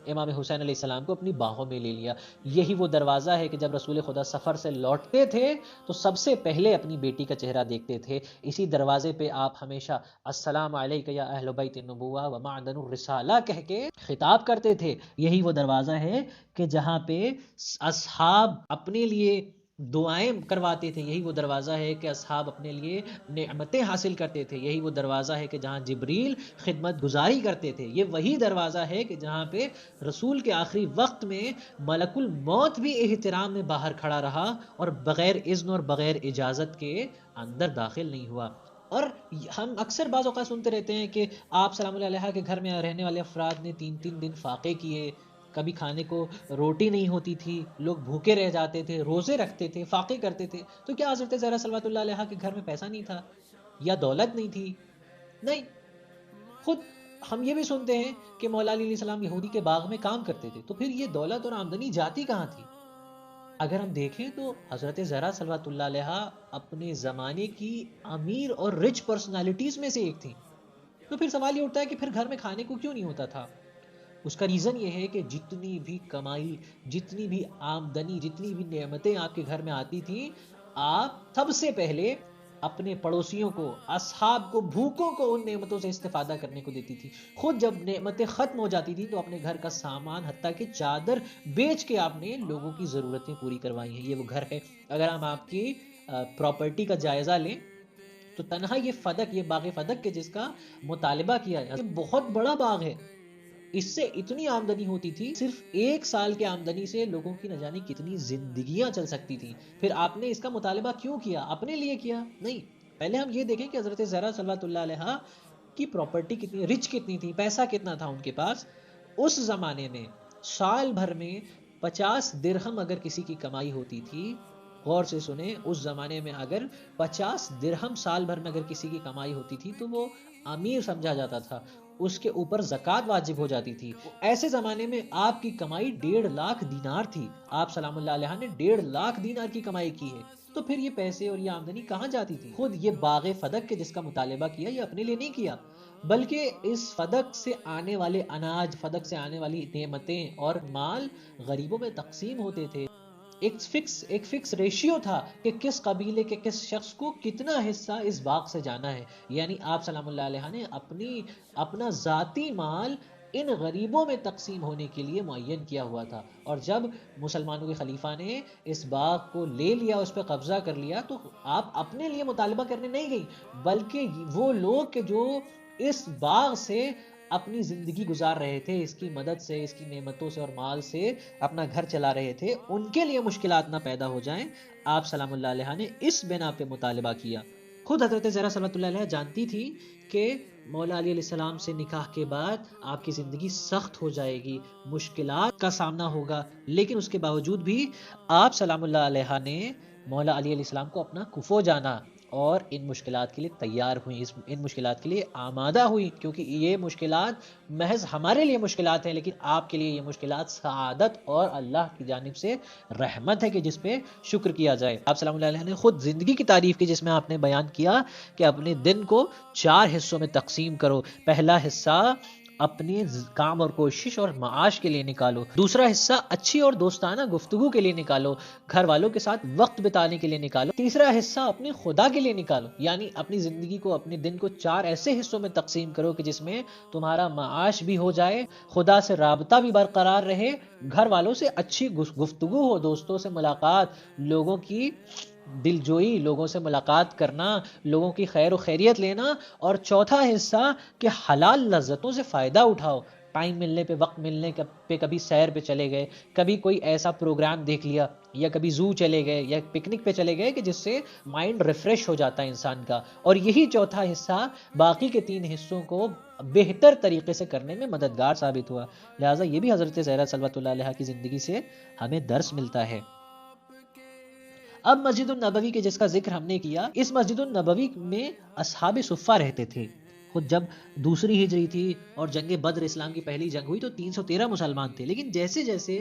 امام حسین علیہ السلام کو اپنی باہوں میں لے لیا۔ یہی وہ دروازہ ہے کہ جب رسول خدا سفر سے لوٹتے تھے تو سب سے پہلے اپنی بیٹی کا چہرہ دیکھتے تھے۔ اسی دروازے پہ آپ ہمیشہ السلام علیک یا اہل بیت النبوہ و معدن الرسالہ کہہ کے خطاب کرتے تھے۔ یہی وہ دروازہ ہے کہ جہاں پہ اصحاب اپنے لیے دعائیں کرواتے تھے، یہی وہ دروازہ ہے کہ اصحاب اپنے لیے نعمتیں حاصل کرتے تھے، یہی وہ دروازہ ہے کہ جہاں جبریل خدمت گزاری کرتے تھے، یہ وہی دروازہ ہے کہ جہاں پہ رسول کے آخری وقت میں ملک الموت بھی احترام میں باہر کھڑا رہا اور بغیر اذن اور بغیر اجازت کے اندر داخل نہیں ہوا۔ اور ہم اکثر بعض اوقات سنتے رہتے ہیں کہ آپ سلام اللہ علیہ کے گھر میں رہنے والے افراد نے 3 دن فاقے کیے، کبھی کھانے کو روٹی نہیں ہوتی تھی، لوگ بھوکے رہ جاتے تھے، روزے رکھتے تھے، فاقے کرتے تھے۔ تو کیا حضرت زہرا صلوات اللہ علیہا کے گھر میں پیسہ نہیں تھا یا دولت نہیں تھی؟ نہیں، خود ہم یہ بھی سنتے ہیں کہ مولا علی علیہ السلام یہودی کے باغ میں کام کرتے تھے، تو پھر یہ دولت اور آمدنی جاتی کہاں تھی؟ اگر ہم دیکھیں تو حضرت زہرا صلوات اللہ علیہا اپنے زمانے کی امیر اور رچ پرسنالٹیز میں سے ایک تھی۔ تو پھر سوال یہ اٹھتا ہے کہ پھر گھر میں کھانے کو کیوں نہیں ہوتا تھا؟ اس کا ریزن یہ ہے کہ جتنی بھی کمائی، جتنی بھی آمدنی، جتنی بھی نعمتیں آپ کے گھر میں آتی تھیں، آپ سب سے پہلے اپنے پڑوسیوں کو، اصحاب کو، بھوکوں کو ان نعمتوں سے استفادہ کرنے کو دیتی تھی۔ خود جب نعمتیں ختم ہو جاتی تھی تو اپنے گھر کا سامان حتیٰ کہ چادر بیچ کے آپ نے لوگوں کی ضرورتیں پوری کروائی ہیں۔ یہ وہ گھر ہے۔ اگر ہم آپ کی پراپرٹی کا جائزہ لیں تو تنہا یہ فدق، یہ باغ فدق کے جس کا مطالبہ کیا ہے، یہ بہت بڑا باغ ہے، اس سے اتنی آمدنی ہوتی تھی، صرف 1 سال کے آمدنی سے لوگوں کی نہ جانے کتنی زندگیاں چل سکتی تھیں۔ پھر آپ نے اس کا مطالبہ کیوں کیا؟ اپنے لیے کیا؟ نہیں، پہلے ہم یہ دیکھیں کہ حضرت زہرا صلوات اللہ علیہا کی پراپرٹی کتنی رچ کتنی تھی، پیسہ کتنا تھا ان کے پاس۔ اس زمانے میں سال بھر میں 50 درہم اگر کسی کی کمائی ہوتی تھی، غور سے سنیں، اس زمانے میں اگر 50 درہم سال بھر میں اگر کسی کی کمائی ہوتی تھی تو وہ امیر سمجھا جاتا تھا، اس کے اوپر زکوٰۃ واجب ہو جاتی تھی۔ ایسے زمانے میں آپ کی کمائی 1.5 لاکھ دینار تھی، آپ سلام اللہ علیہ نے 1.5 لاکھ دینار کی کمائی کی ہے، تو پھر یہ پیسے اور یہ آمدنی کہاں جاتی تھی؟ خود یہ باغ فدق کے جس کا مطالبہ کیا، یہ اپنے لیے نہیں کیا، بلکہ اس فدق سے آنے والے اناج، فدق سے آنے والی نعمتیں اور مال غریبوں میں تقسیم ہوتے تھے۔ ایک فکس ریشیو تھا کہ کس قبیلے کے کس شخص کو کتنا حصہ اس باغ سے جانا ہے، یعنی آپ سلام اللہ علیہ نے اپنا ذاتی مال ان غریبوں میں تقسیم ہونے کے لیے معین کیا ہوا تھا۔ اور جب مسلمانوں کے خلیفہ نے اس باغ کو لے لیا، اس پہ قبضہ کر لیا، تو آپ اپنے لیے مطالبہ کرنے نہیں گئی، بلکہ وہ لوگ کہ جو اس باغ سے اپنی زندگی گزار رہے تھے، اس کی مدد سے، اس کی نعمتوں سے اور مال سے اپنا گھر چلا رہے تھے، ان کے لیے مشکلات نہ پیدا ہو جائیں، آپ سلام اللہ علیہ نے اس بنا پہ مطالبہ کیا۔ خود حضرت زہرا صلوات اللہ علیہ جانتی تھی کہ مولا علی علیہ السلام سے نکاح کے بعد آپ کی زندگی سخت ہو جائے گی، مشکلات کا سامنا ہوگا، لیکن اس کے باوجود بھی آپ سلام اللہ علیہ نے مولا علی علیہ السلام کو اپنا کفو جانا اور ان مشکلات کے لیے تیار ہوئی، ان مشکلات کے لیے آمادہ ہوئی، کیونکہ یہ مشکلات محض ہمارے لیے مشکلات ہیں، لیکن آپ کے لیے یہ مشکلات سعادت اور اللہ کی جانب سے رحمت ہے کہ جس پہ شکر کیا جائے۔ آپ سلام اللہ علیہ نے خود زندگی کی تعریف کی، جس میں آپ نے بیان کیا کہ اپنے دن کو 4 حصوں میں تقسیم کرو۔ پہلا حصہ اپنے کام اور کوشش اور معاش کے لیے نکالو، دوسرا حصہ اچھی اور دوستانہ گفتگو کے لیے نکالو، گھر والوں کے ساتھ وقت بتانے کے لیے نکالو، تیسرا حصہ اپنے خدا کے لیے نکالو، یعنی اپنی زندگی کو، اپنے دن کو 4 ایسے حصوں میں تقسیم کرو کہ جس میں تمہارا معاش بھی ہو جائے، خدا سے رابطہ بھی برقرار رہے، گھر والوں سے اچھی گفتگو ہو، دوستوں سے ملاقات، لوگوں کی دل جوئی، لوگوں سے ملاقات کرنا، لوگوں کی خیر و خیریت لینا، اور چوتھا حصہ کہ حلال لذتوں سے فائدہ اٹھاؤ، ٹائم ملنے پہ، وقت ملنے پہ کبھی سیر پہ چلے گئے، کبھی کوئی ایسا پروگرام دیکھ لیا، یا کبھی زو چلے گئے، یا پکنک پہ چلے گئے کہ جس سے مائنڈ ریفریش ہو جاتا ہے انسان کا، اور یہی چوتھا حصہ باقی کے 3 حصوں کو بہتر طریقے سے کرنے میں مددگار ثابت ہوا۔ لہٰذا یہ بھی حضرت زہرا صلوات اللہ علیہ کی زندگی سے ہمیں درس ملتا ہے۔ اب مسجد النبوی کے جس کا ذکر ہم نے کیا، اس مسجد النبوی میں اصحاب صفہ رہتے تھے۔ خود جب دوسری ہجری تھی اور جنگ بدر اسلام کی پہلی جنگ ہوئی تو 313 مسلمان تھے، لیکن جیسے جیسے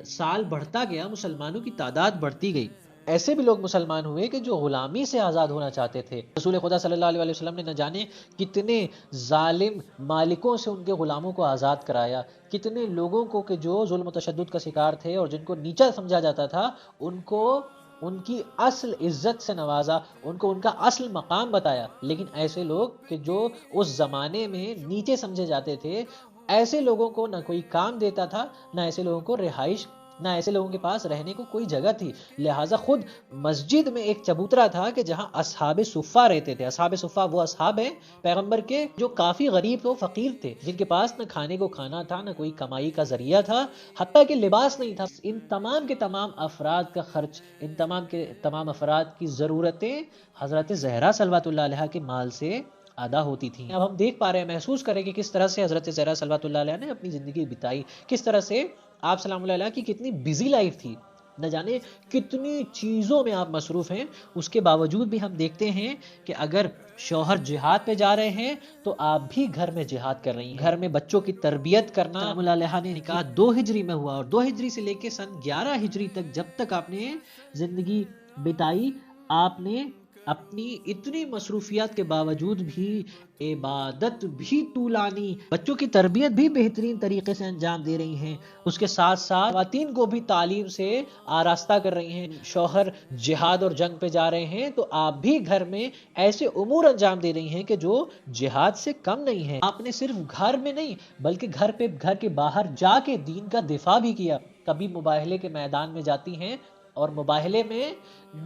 سال بڑھتا گیا مسلمانوں کی تعداد بڑھتی گئی، ایسے بھی لوگ مسلمان ہوئے کہ جو غلامی سے آزاد ہونا چاہتے تھے۔ رسول خدا صلی اللہ علیہ وسلم نے نہ جانے کتنے ظالم مالکوں سے ان کے غلاموں کو آزاد کرایا، کتنے لوگوں کو کہ جو ظلم و تشدد کا شکار تھے اور جن کو نیچا سمجھا جاتا تھا، ان کو ان کی اصل عزت سے نوازا، ان کو ان کا اصل مقام بتایا۔ لیکن ایسے لوگ کہ جو اس زمانے میں نیچے سمجھے جاتے تھے، ایسے لوگوں کو نہ کوئی کام دیتا تھا، نہ ایسے لوگوں کو رہائش، نہ ایسے لوگوں کے پاس رہنے کو کوئی جگہ تھی۔ لہٰذا خود مسجد میں ایک چبوترا تھا کہ جہاں اصحاب صفہ رہتے تھے۔ اصحاب صفہ وہ اصحاب ہیں پیغمبر کے جو کافی غریب تو فقیر تھے، جن کے پاس نہ کھانے کو کھانا تھا، نہ کوئی کمائی کا ذریعہ تھا، حتیٰ کہ لباس نہیں تھا۔ ان تمام کے تمام افراد کا خرچ، ان تمام کے تمام افراد کی ضرورتیں حضرت زہرا صلوات اللہ علیہ کے مال سے ادا ہوتی تھیں۔ اب ہم دیکھ پا رہے ہیں، محسوس کریں کہ کس طرح سے حضرت زہرا صلوات اللہ علیہ نے اپنی زندگی بتائی، کس طرح سے آپ سلام اللہ علیہ کی کتنی بزی لائف تھی، نہ جانے کتنی چیزوں میں آپ مصروف ہیں۔ اس کے باوجود بھی ہم دیکھتے ہیں کہ اگر شوہر جہاد پہ جا رہے ہیں تو آپ بھی گھر میں جہاد کر رہی ہیں، گھر میں بچوں کی تربیت کرنا۔ سلام اللہ علیہ نے نکاح 2 ہجری میں ہوا، اور 2 ہجری سے لے کے سن 11 ہجری تک جب تک آپ نے زندگی بتائی، آپ نے اپنی اتنی مصروفیات کے باوجود بھی عبادت بھی طولانی، بچوں کی تربیت بھی بہترین طریقے سے انجام دے رہی ہیں، اس کے ساتھ ساتھ خواتین کو بھی تعلیم سے آراستہ کر رہی ہیں۔ شوہر جہاد اور جنگ پہ جا رہے ہیں تو آپ بھی گھر میں ایسے امور انجام دے رہی ہیں کہ جو جہاد سے کم نہیں ہیں۔ آپ نے صرف گھر میں نہیں بلکہ گھر کے باہر جا کے دین کا دفاع بھی کیا۔ کبھی مباہلے کے میدان میں جاتی ہیں اور مباہلے میں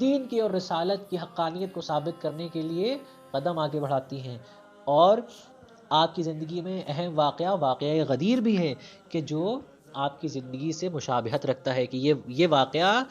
دین کی اور رسالت کی حقانیت کو ثابت کرنے کے لیے قدم آگے بڑھاتی ہیں، اور آپ کی زندگی میں اہم واقعہ غدیر بھی ہے کہ جو آپ کی زندگی سے مشابہت رکھتا ہے، کہ یہ واقعہ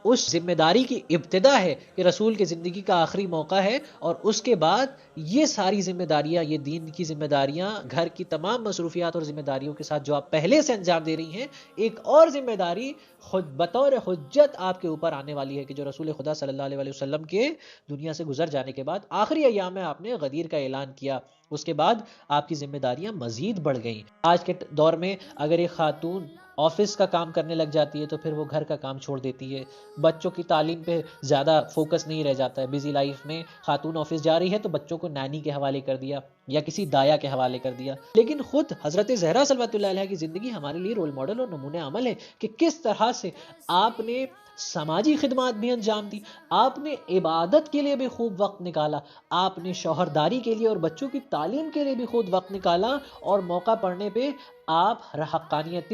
اس ذمہ داری کی ابتدا ہے کہ رسول کی زندگی کا آخری موقع ہے، اور اس کے بعد یہ ساری ذمہ داریاں، یہ دین کی ذمہ داریاں، گھر کی تمام مصروفیات اور ذمہ داریوں کے ساتھ جو آپ پہلے سے انجام دے رہی ہیں، ایک اور ذمہ داری خود بطور حجت آپ کے اوپر آنے والی ہے کہ جو رسول خدا صلی اللہ علیہ وسلم کے دنیا سے گزر جانے کے بعد آخری ایام میں آپ نے غدیر کا اعلان کیا، اس کے بعد آپ کی ذمہ داریاں مزید بڑھ گئیں۔ آج کے دور میں اگر ایک خاتون آفس کا کام کرنے لگ جاتی ہے تو پھر وہ گھر کا کام چھوڑ دیتی ہے، بچوں کی تعلیم پہ زیادہ فوکس نہیں رہ جاتا ہے، بزی لائف میں خاتون آفس جا رہی ہے تو بچوں کو نانی کے حوالے کر دیا یا کسی دایا کے حوالے کر دیا۔ لیکن خود حضرت زہرا صلوات اللہ علیہ کی زندگی ہمارے لیے رول ماڈل اور نمونہ عمل ہے کہ کس طرح سے آپ نے سماجی خدمات بھی انجام دی، آپ نے عبادت کے لیے بھی خوب وقت نکالا، آپ نے شوہرداری کے لیے اور بچوں کی تعلیم کے لیے بھی خود وقت نکالا، اور موقع پڑنے پہ آپ حقانیت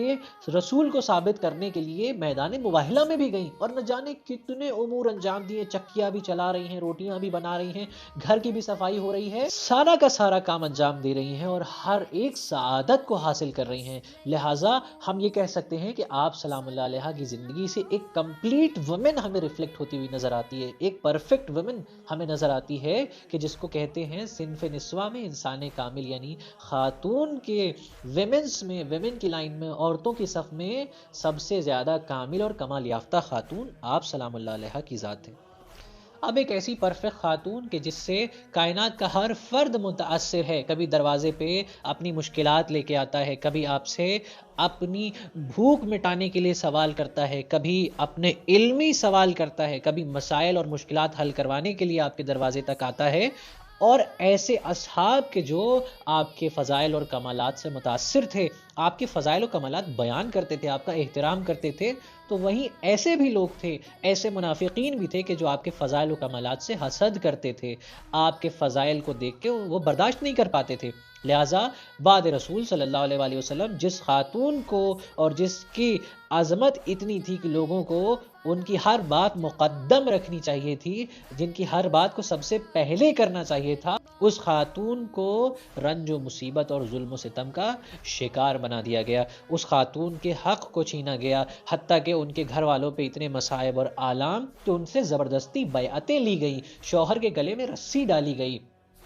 رسول کو ثابت کرنے کے لیے میدان مباہلہ میں بھی گئیں، اور نہ جانے کتنے امور انجام دیے، چکیاں بھی چلا رہی ہیں، روٹیاں بھی بنا رہی ہیں، گھر کی بھی صفائی ہو رہی ہے، سارا کا سارا کام انجام دے رہی ہیں اور ہر ایک سعادت کو حاصل کر رہی ہیں۔ لہٰذا ہم یہ کہہ سکتے ہیں کہ آپ سلام اللہ علیہ کی زندگی سے ایک کمپلیٹ وومن ہمیں ریفلیکٹ ہوتی ہوئی نظر آتی ہے، ایک پرفیکٹ وومن ہمیں نظر آتی ہے کہ جس کو کہتے ہیں صنف نسواں میں انسان کامل، یعنی خاتون کے ویمن کی لائن میں، عورتوں کی صف میں سب سے زیادہ کامل اور کمال یافتہ خاتون آپ سلام اللہ علیہ کی ذات ہے۔ اب ایک ایسی پرفیکٹ خاتون کہ جس سے کائنات کا ہر فرد متاثر ہے، کبھی دروازے پہ اپنی مشکلات لے کے آتا ہے، کبھی آپ سے اپنی بھوک مٹانے کے لیے سوال کرتا ہے، کبھی اپنے علمی سوال کرتا ہے، کبھی مسائل اور مشکلات حل کروانے کے لیے آپ کے دروازے تک آتا ہے، اور ایسے اصحاب کے جو آپ کے فضائل اور کمالات سے متاثر تھے، آپ کے فضائل و کمالات بیان کرتے تھے، آپ کا احترام کرتے تھے، تو وہیں ایسے بھی لوگ تھے، ایسے منافقین بھی تھے کہ جو آپ کے فضائل و کمالات سے حسد کرتے تھے، آپ کے فضائل کو دیکھ کے وہ برداشت نہیں کر پاتے تھے۔ لہٰذا بعد رسول صلی اللہ علیہ وآلہ وسلم جس خاتون کو اور جس کی عظمت اتنی تھی کہ لوگوں کو ان کی ہر بات مقدم رکھنی چاہیے تھی، جن کی ہر بات کو سب سے پہلے کرنا چاہیے تھا، اس خاتون کو رنج و مصیبت اور ظلم و ستم کا شکار بنا دیا گیا، اس خاتون کے حق کو چھینا گیا، حتیٰ کہ ان کے گھر والوں پہ اتنے مصائب اور آلام کہ ان سے زبردستی بیعتیں لی گئی، شوہر کے گلے میں رسی ڈالی گئی،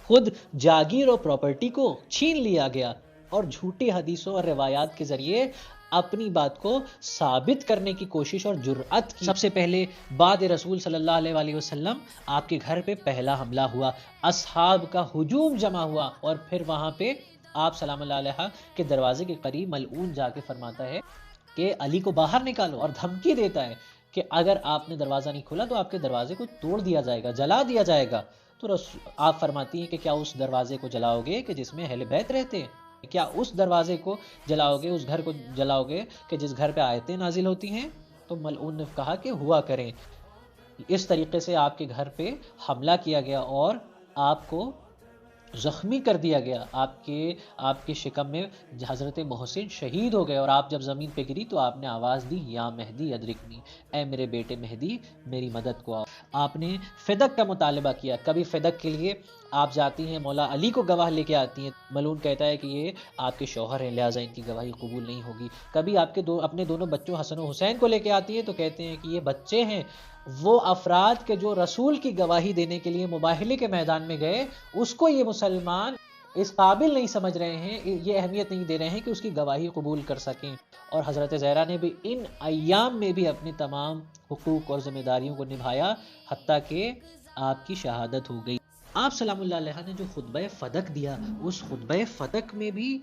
خود جاگیر اور پراپرٹی کو چھین لیا گیا، اور جھوٹی حدیثوں اور روایات کے ذریعے اپنی بات کو ثابت کرنے کی کوشش اور جرأت کی۔ سب سے پہلے بعد رسول صلی اللہ علیہ وآلہ وسلم آپ کے گھر پہ پہلا حملہ ہوا، اصحاب کا ہجوم جمع ہوا، اور پھر وہاں پہ آپ سلام اللہ علیہ کے دروازے کے قریب ملعون جا کے فرماتا ہے کہ علی کو باہر نکالو، اور دھمکی دیتا ہے کہ اگر آپ نے دروازہ نہیں کھولا تو آپ کے دروازے کو توڑ دیا جائے گا، جلا دیا جائے گا۔ تو آپ فرماتی ہیں کہ کیا اس دروازے کو جلاؤ گے کہ جس میں اہل بیت رہتے ہیں؟ کیا اس دروازے کو جلاؤ گے، اس گھر کو جلاؤ گے کہ جس گھر پہ آیتیں نازل ہوتی ہیں؟ تو ملعون نے کہا کہ ہوا کریں۔ اس طریقے سے آپ کے گھر پہ حملہ کیا گیا اور آپ کو زخمی کر دیا گیا، آپ کے شکم میں حضرت محسن شہید ہو گئے، اور آپ جب زمین پہ گری تو آپ نے آواز دی یا مہدی ادرکنی، اے میرے بیٹے مہدی میری مدد کو آؤ۔ آپ نے فدق کا مطالبہ کیا، کبھی فدق کے لیے آپ جاتی ہیں مولا علی کو گواہ لے کے آتی ہیں، ملعون کہتا ہے کہ یہ آپ کے شوہر ہیں لہٰذا ان کی گواہی قبول نہیں ہوگی۔ کبھی آپ کے اپنے دونوں بچوں حسن و حسین کو لے کے آتی ہے تو کہتے ہیں کہ یہ بچے ہیں، وہ افراد کے جو رسول کی گواہی دینے کے لیے مباہلے کے میدان میں گئے، اس کو یہ مسلمان اس قابل نہیں سمجھ رہے ہیں، یہ اہمیت نہیں دے رہے ہیں کہ اس کی گواہی قبول کر سکیں۔ اور حضرت زہرا نے بھی ان ایام میں بھی اپنے تمام حقوق اور ذمہ داریوں کو نبھایا، حتیٰ کہ آپ کی شہادت ہو گئی۔ آپ سلام اللہ علیہ نے جو خطبہ فدق دیا، اس خطبہ فدق میں بھی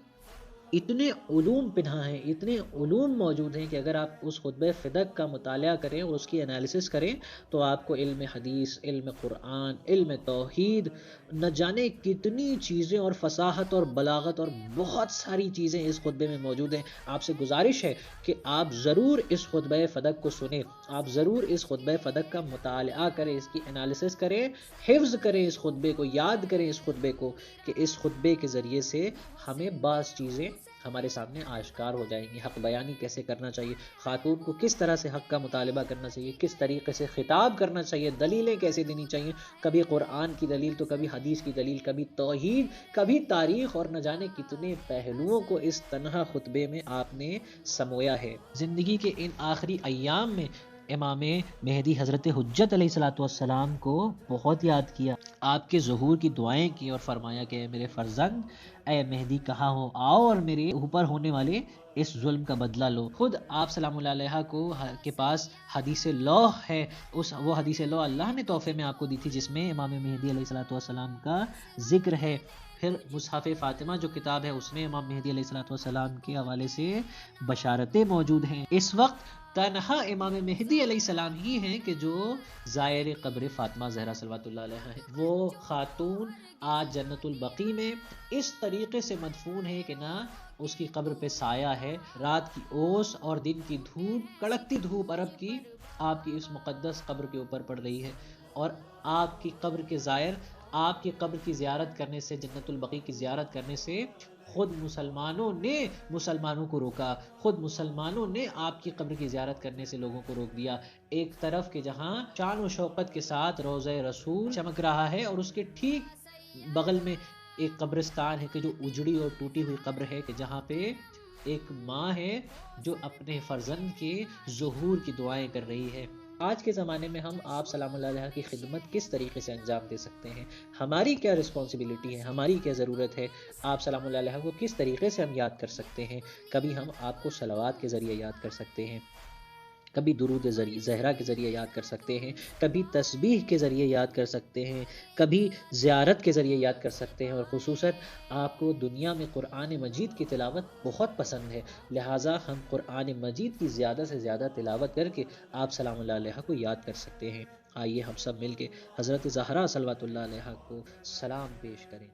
اتنے علوم پنہا ہیں، اتنے علوم موجود ہیں کہ اگر آپ اس خطبہ فدق کا مطالعہ کریں اور اس کی انالیسس کریں تو آپ کو علم حدیث، علم قرآن، علم توحید، نہ جانے کتنی چیزیں اور فصاحت اور بلاغت اور بہت ساری چیزیں اس خطبے میں موجود ہیں۔ آپ سے گزارش ہے کہ آپ ضرور اس خطبہ فدق کو سنیں، آپ ضرور اس خطبہ فدق کا مطالعہ کریں، اس کی انالیسس کریں، حفظ کریں اس خطبے کو، یاد کریں اس خطبے کو، کہ اس خطبے کے ذریعے سے ہمیں بعض چیزیں ہمارے سامنے آشکار ہو جائیں گی۔ حق بیانی کیسے کرنا چاہیے، خاتون کو کس طرح سے حق کا مطالبہ کرنا چاہیے، کس طریقے سے خطاب کرنا چاہیے، دلیلیں کیسے دینی چاہیے، کبھی قرآن کی دلیل تو کبھی حدیث کی دلیل، کبھی توحید، کبھی تاریخ، اور نہ جانے کتنے پہلوؤں کو اس تنہا خطبے میں آپ نے سمویا ہے۔ زندگی کے ان آخری ایام میں امام مہدی حضرت حجت علیہ الصلوۃ والسلام کو بہت یاد کیا، آپ کے ظہور کی دعائیں کی اور فرمایا کہ اے میرے فرزند، اے مہدی کہاں ہو، آؤ اور میرے اوپر ہونے والے اس ظلم کا بدلہ لو۔ خود آپ سلام اللہ علیہ کے پاس حدیث لوح ہے، وہ حدیث لوح اللہ نے تحفے میں آپ کو دی تھی، جس میں امام مہدی علیہ الصلوۃ والسلام کا ذکر ہے۔ پھر مصحف فاطمہ جو کتاب ہے، اس میں امام مہدی علیہ الصلوۃ والسلام کے حوالے سے بشارتیں موجود ہیں۔ اس وقت تنہا امام مہدی علیہ السلام ہی ہیں کہ جو زائر قبر فاطمہ زہرا صلوات اللہ علیہا ہے۔ وہ خاتون آج جنت البقیع میں اس طریقے سے مدفون ہے کہ نہ اس کی قبر پہ سایہ ہے، رات کی اوس اور دن کی دھوپ، کڑکتی دھوپ عرب کی آپ کی اس مقدس قبر کے اوپر پڑ رہی ہے، اور آپ کی قبر کے زائر آپ کی قبر کی زیارت کرنے سے، جنت البقیع کی زیارت کرنے سے خود مسلمانوں کو روکا، خود مسلمانوں نے آپ کی قبر کی زیارت کرنے سے لوگوں کو روک دیا۔ ایک طرف کہ جہاں شان و شوقت کے ساتھ روضہ رسول چمک رہا ہے، اور اس کے ٹھیک بغل میں ایک قبرستان ہے کہ جو اجڑی اور ٹوٹی ہوئی قبر ہے، کہ جہاں پہ ایک ماں ہے جو اپنے فرزند کے ظہور کی دعائیں کر رہی ہے۔ آج کے زمانے میں ہم آپ سلام اللہ علیہ کی خدمت کس طریقے سے انجام دے سکتے ہیں، ہماری کیا رسپانسبلٹی ہے، ہماری کیا ضرورت ہے، آپ سلام اللہ علیہ کو کس طریقے سے ہم یاد کر سکتے ہیں۔ کبھی ہم آپ کو صلوات کے ذریعے یاد کر سکتے ہیں، کبھی درود زہرا کے ذریعے یاد کر سکتے ہیں، کبھی تسبیح کے ذریعے یاد کر سکتے ہیں، کبھی زیارت کے ذریعے یاد کر سکتے ہیں، اور خصوصاً آپ کو دنیا میں قرآن مجید کی تلاوت بہت پسند ہے، لہٰذا ہم قرآن مجید کی زیادہ سے زیادہ تلاوت کر کے آپ سلام اللہ علیہ کو یاد کر سکتے ہیں۔ آئیے ہم سب مل کے حضرت زہرا صلوات اللہ علیہ کو سلام پیش کریں۔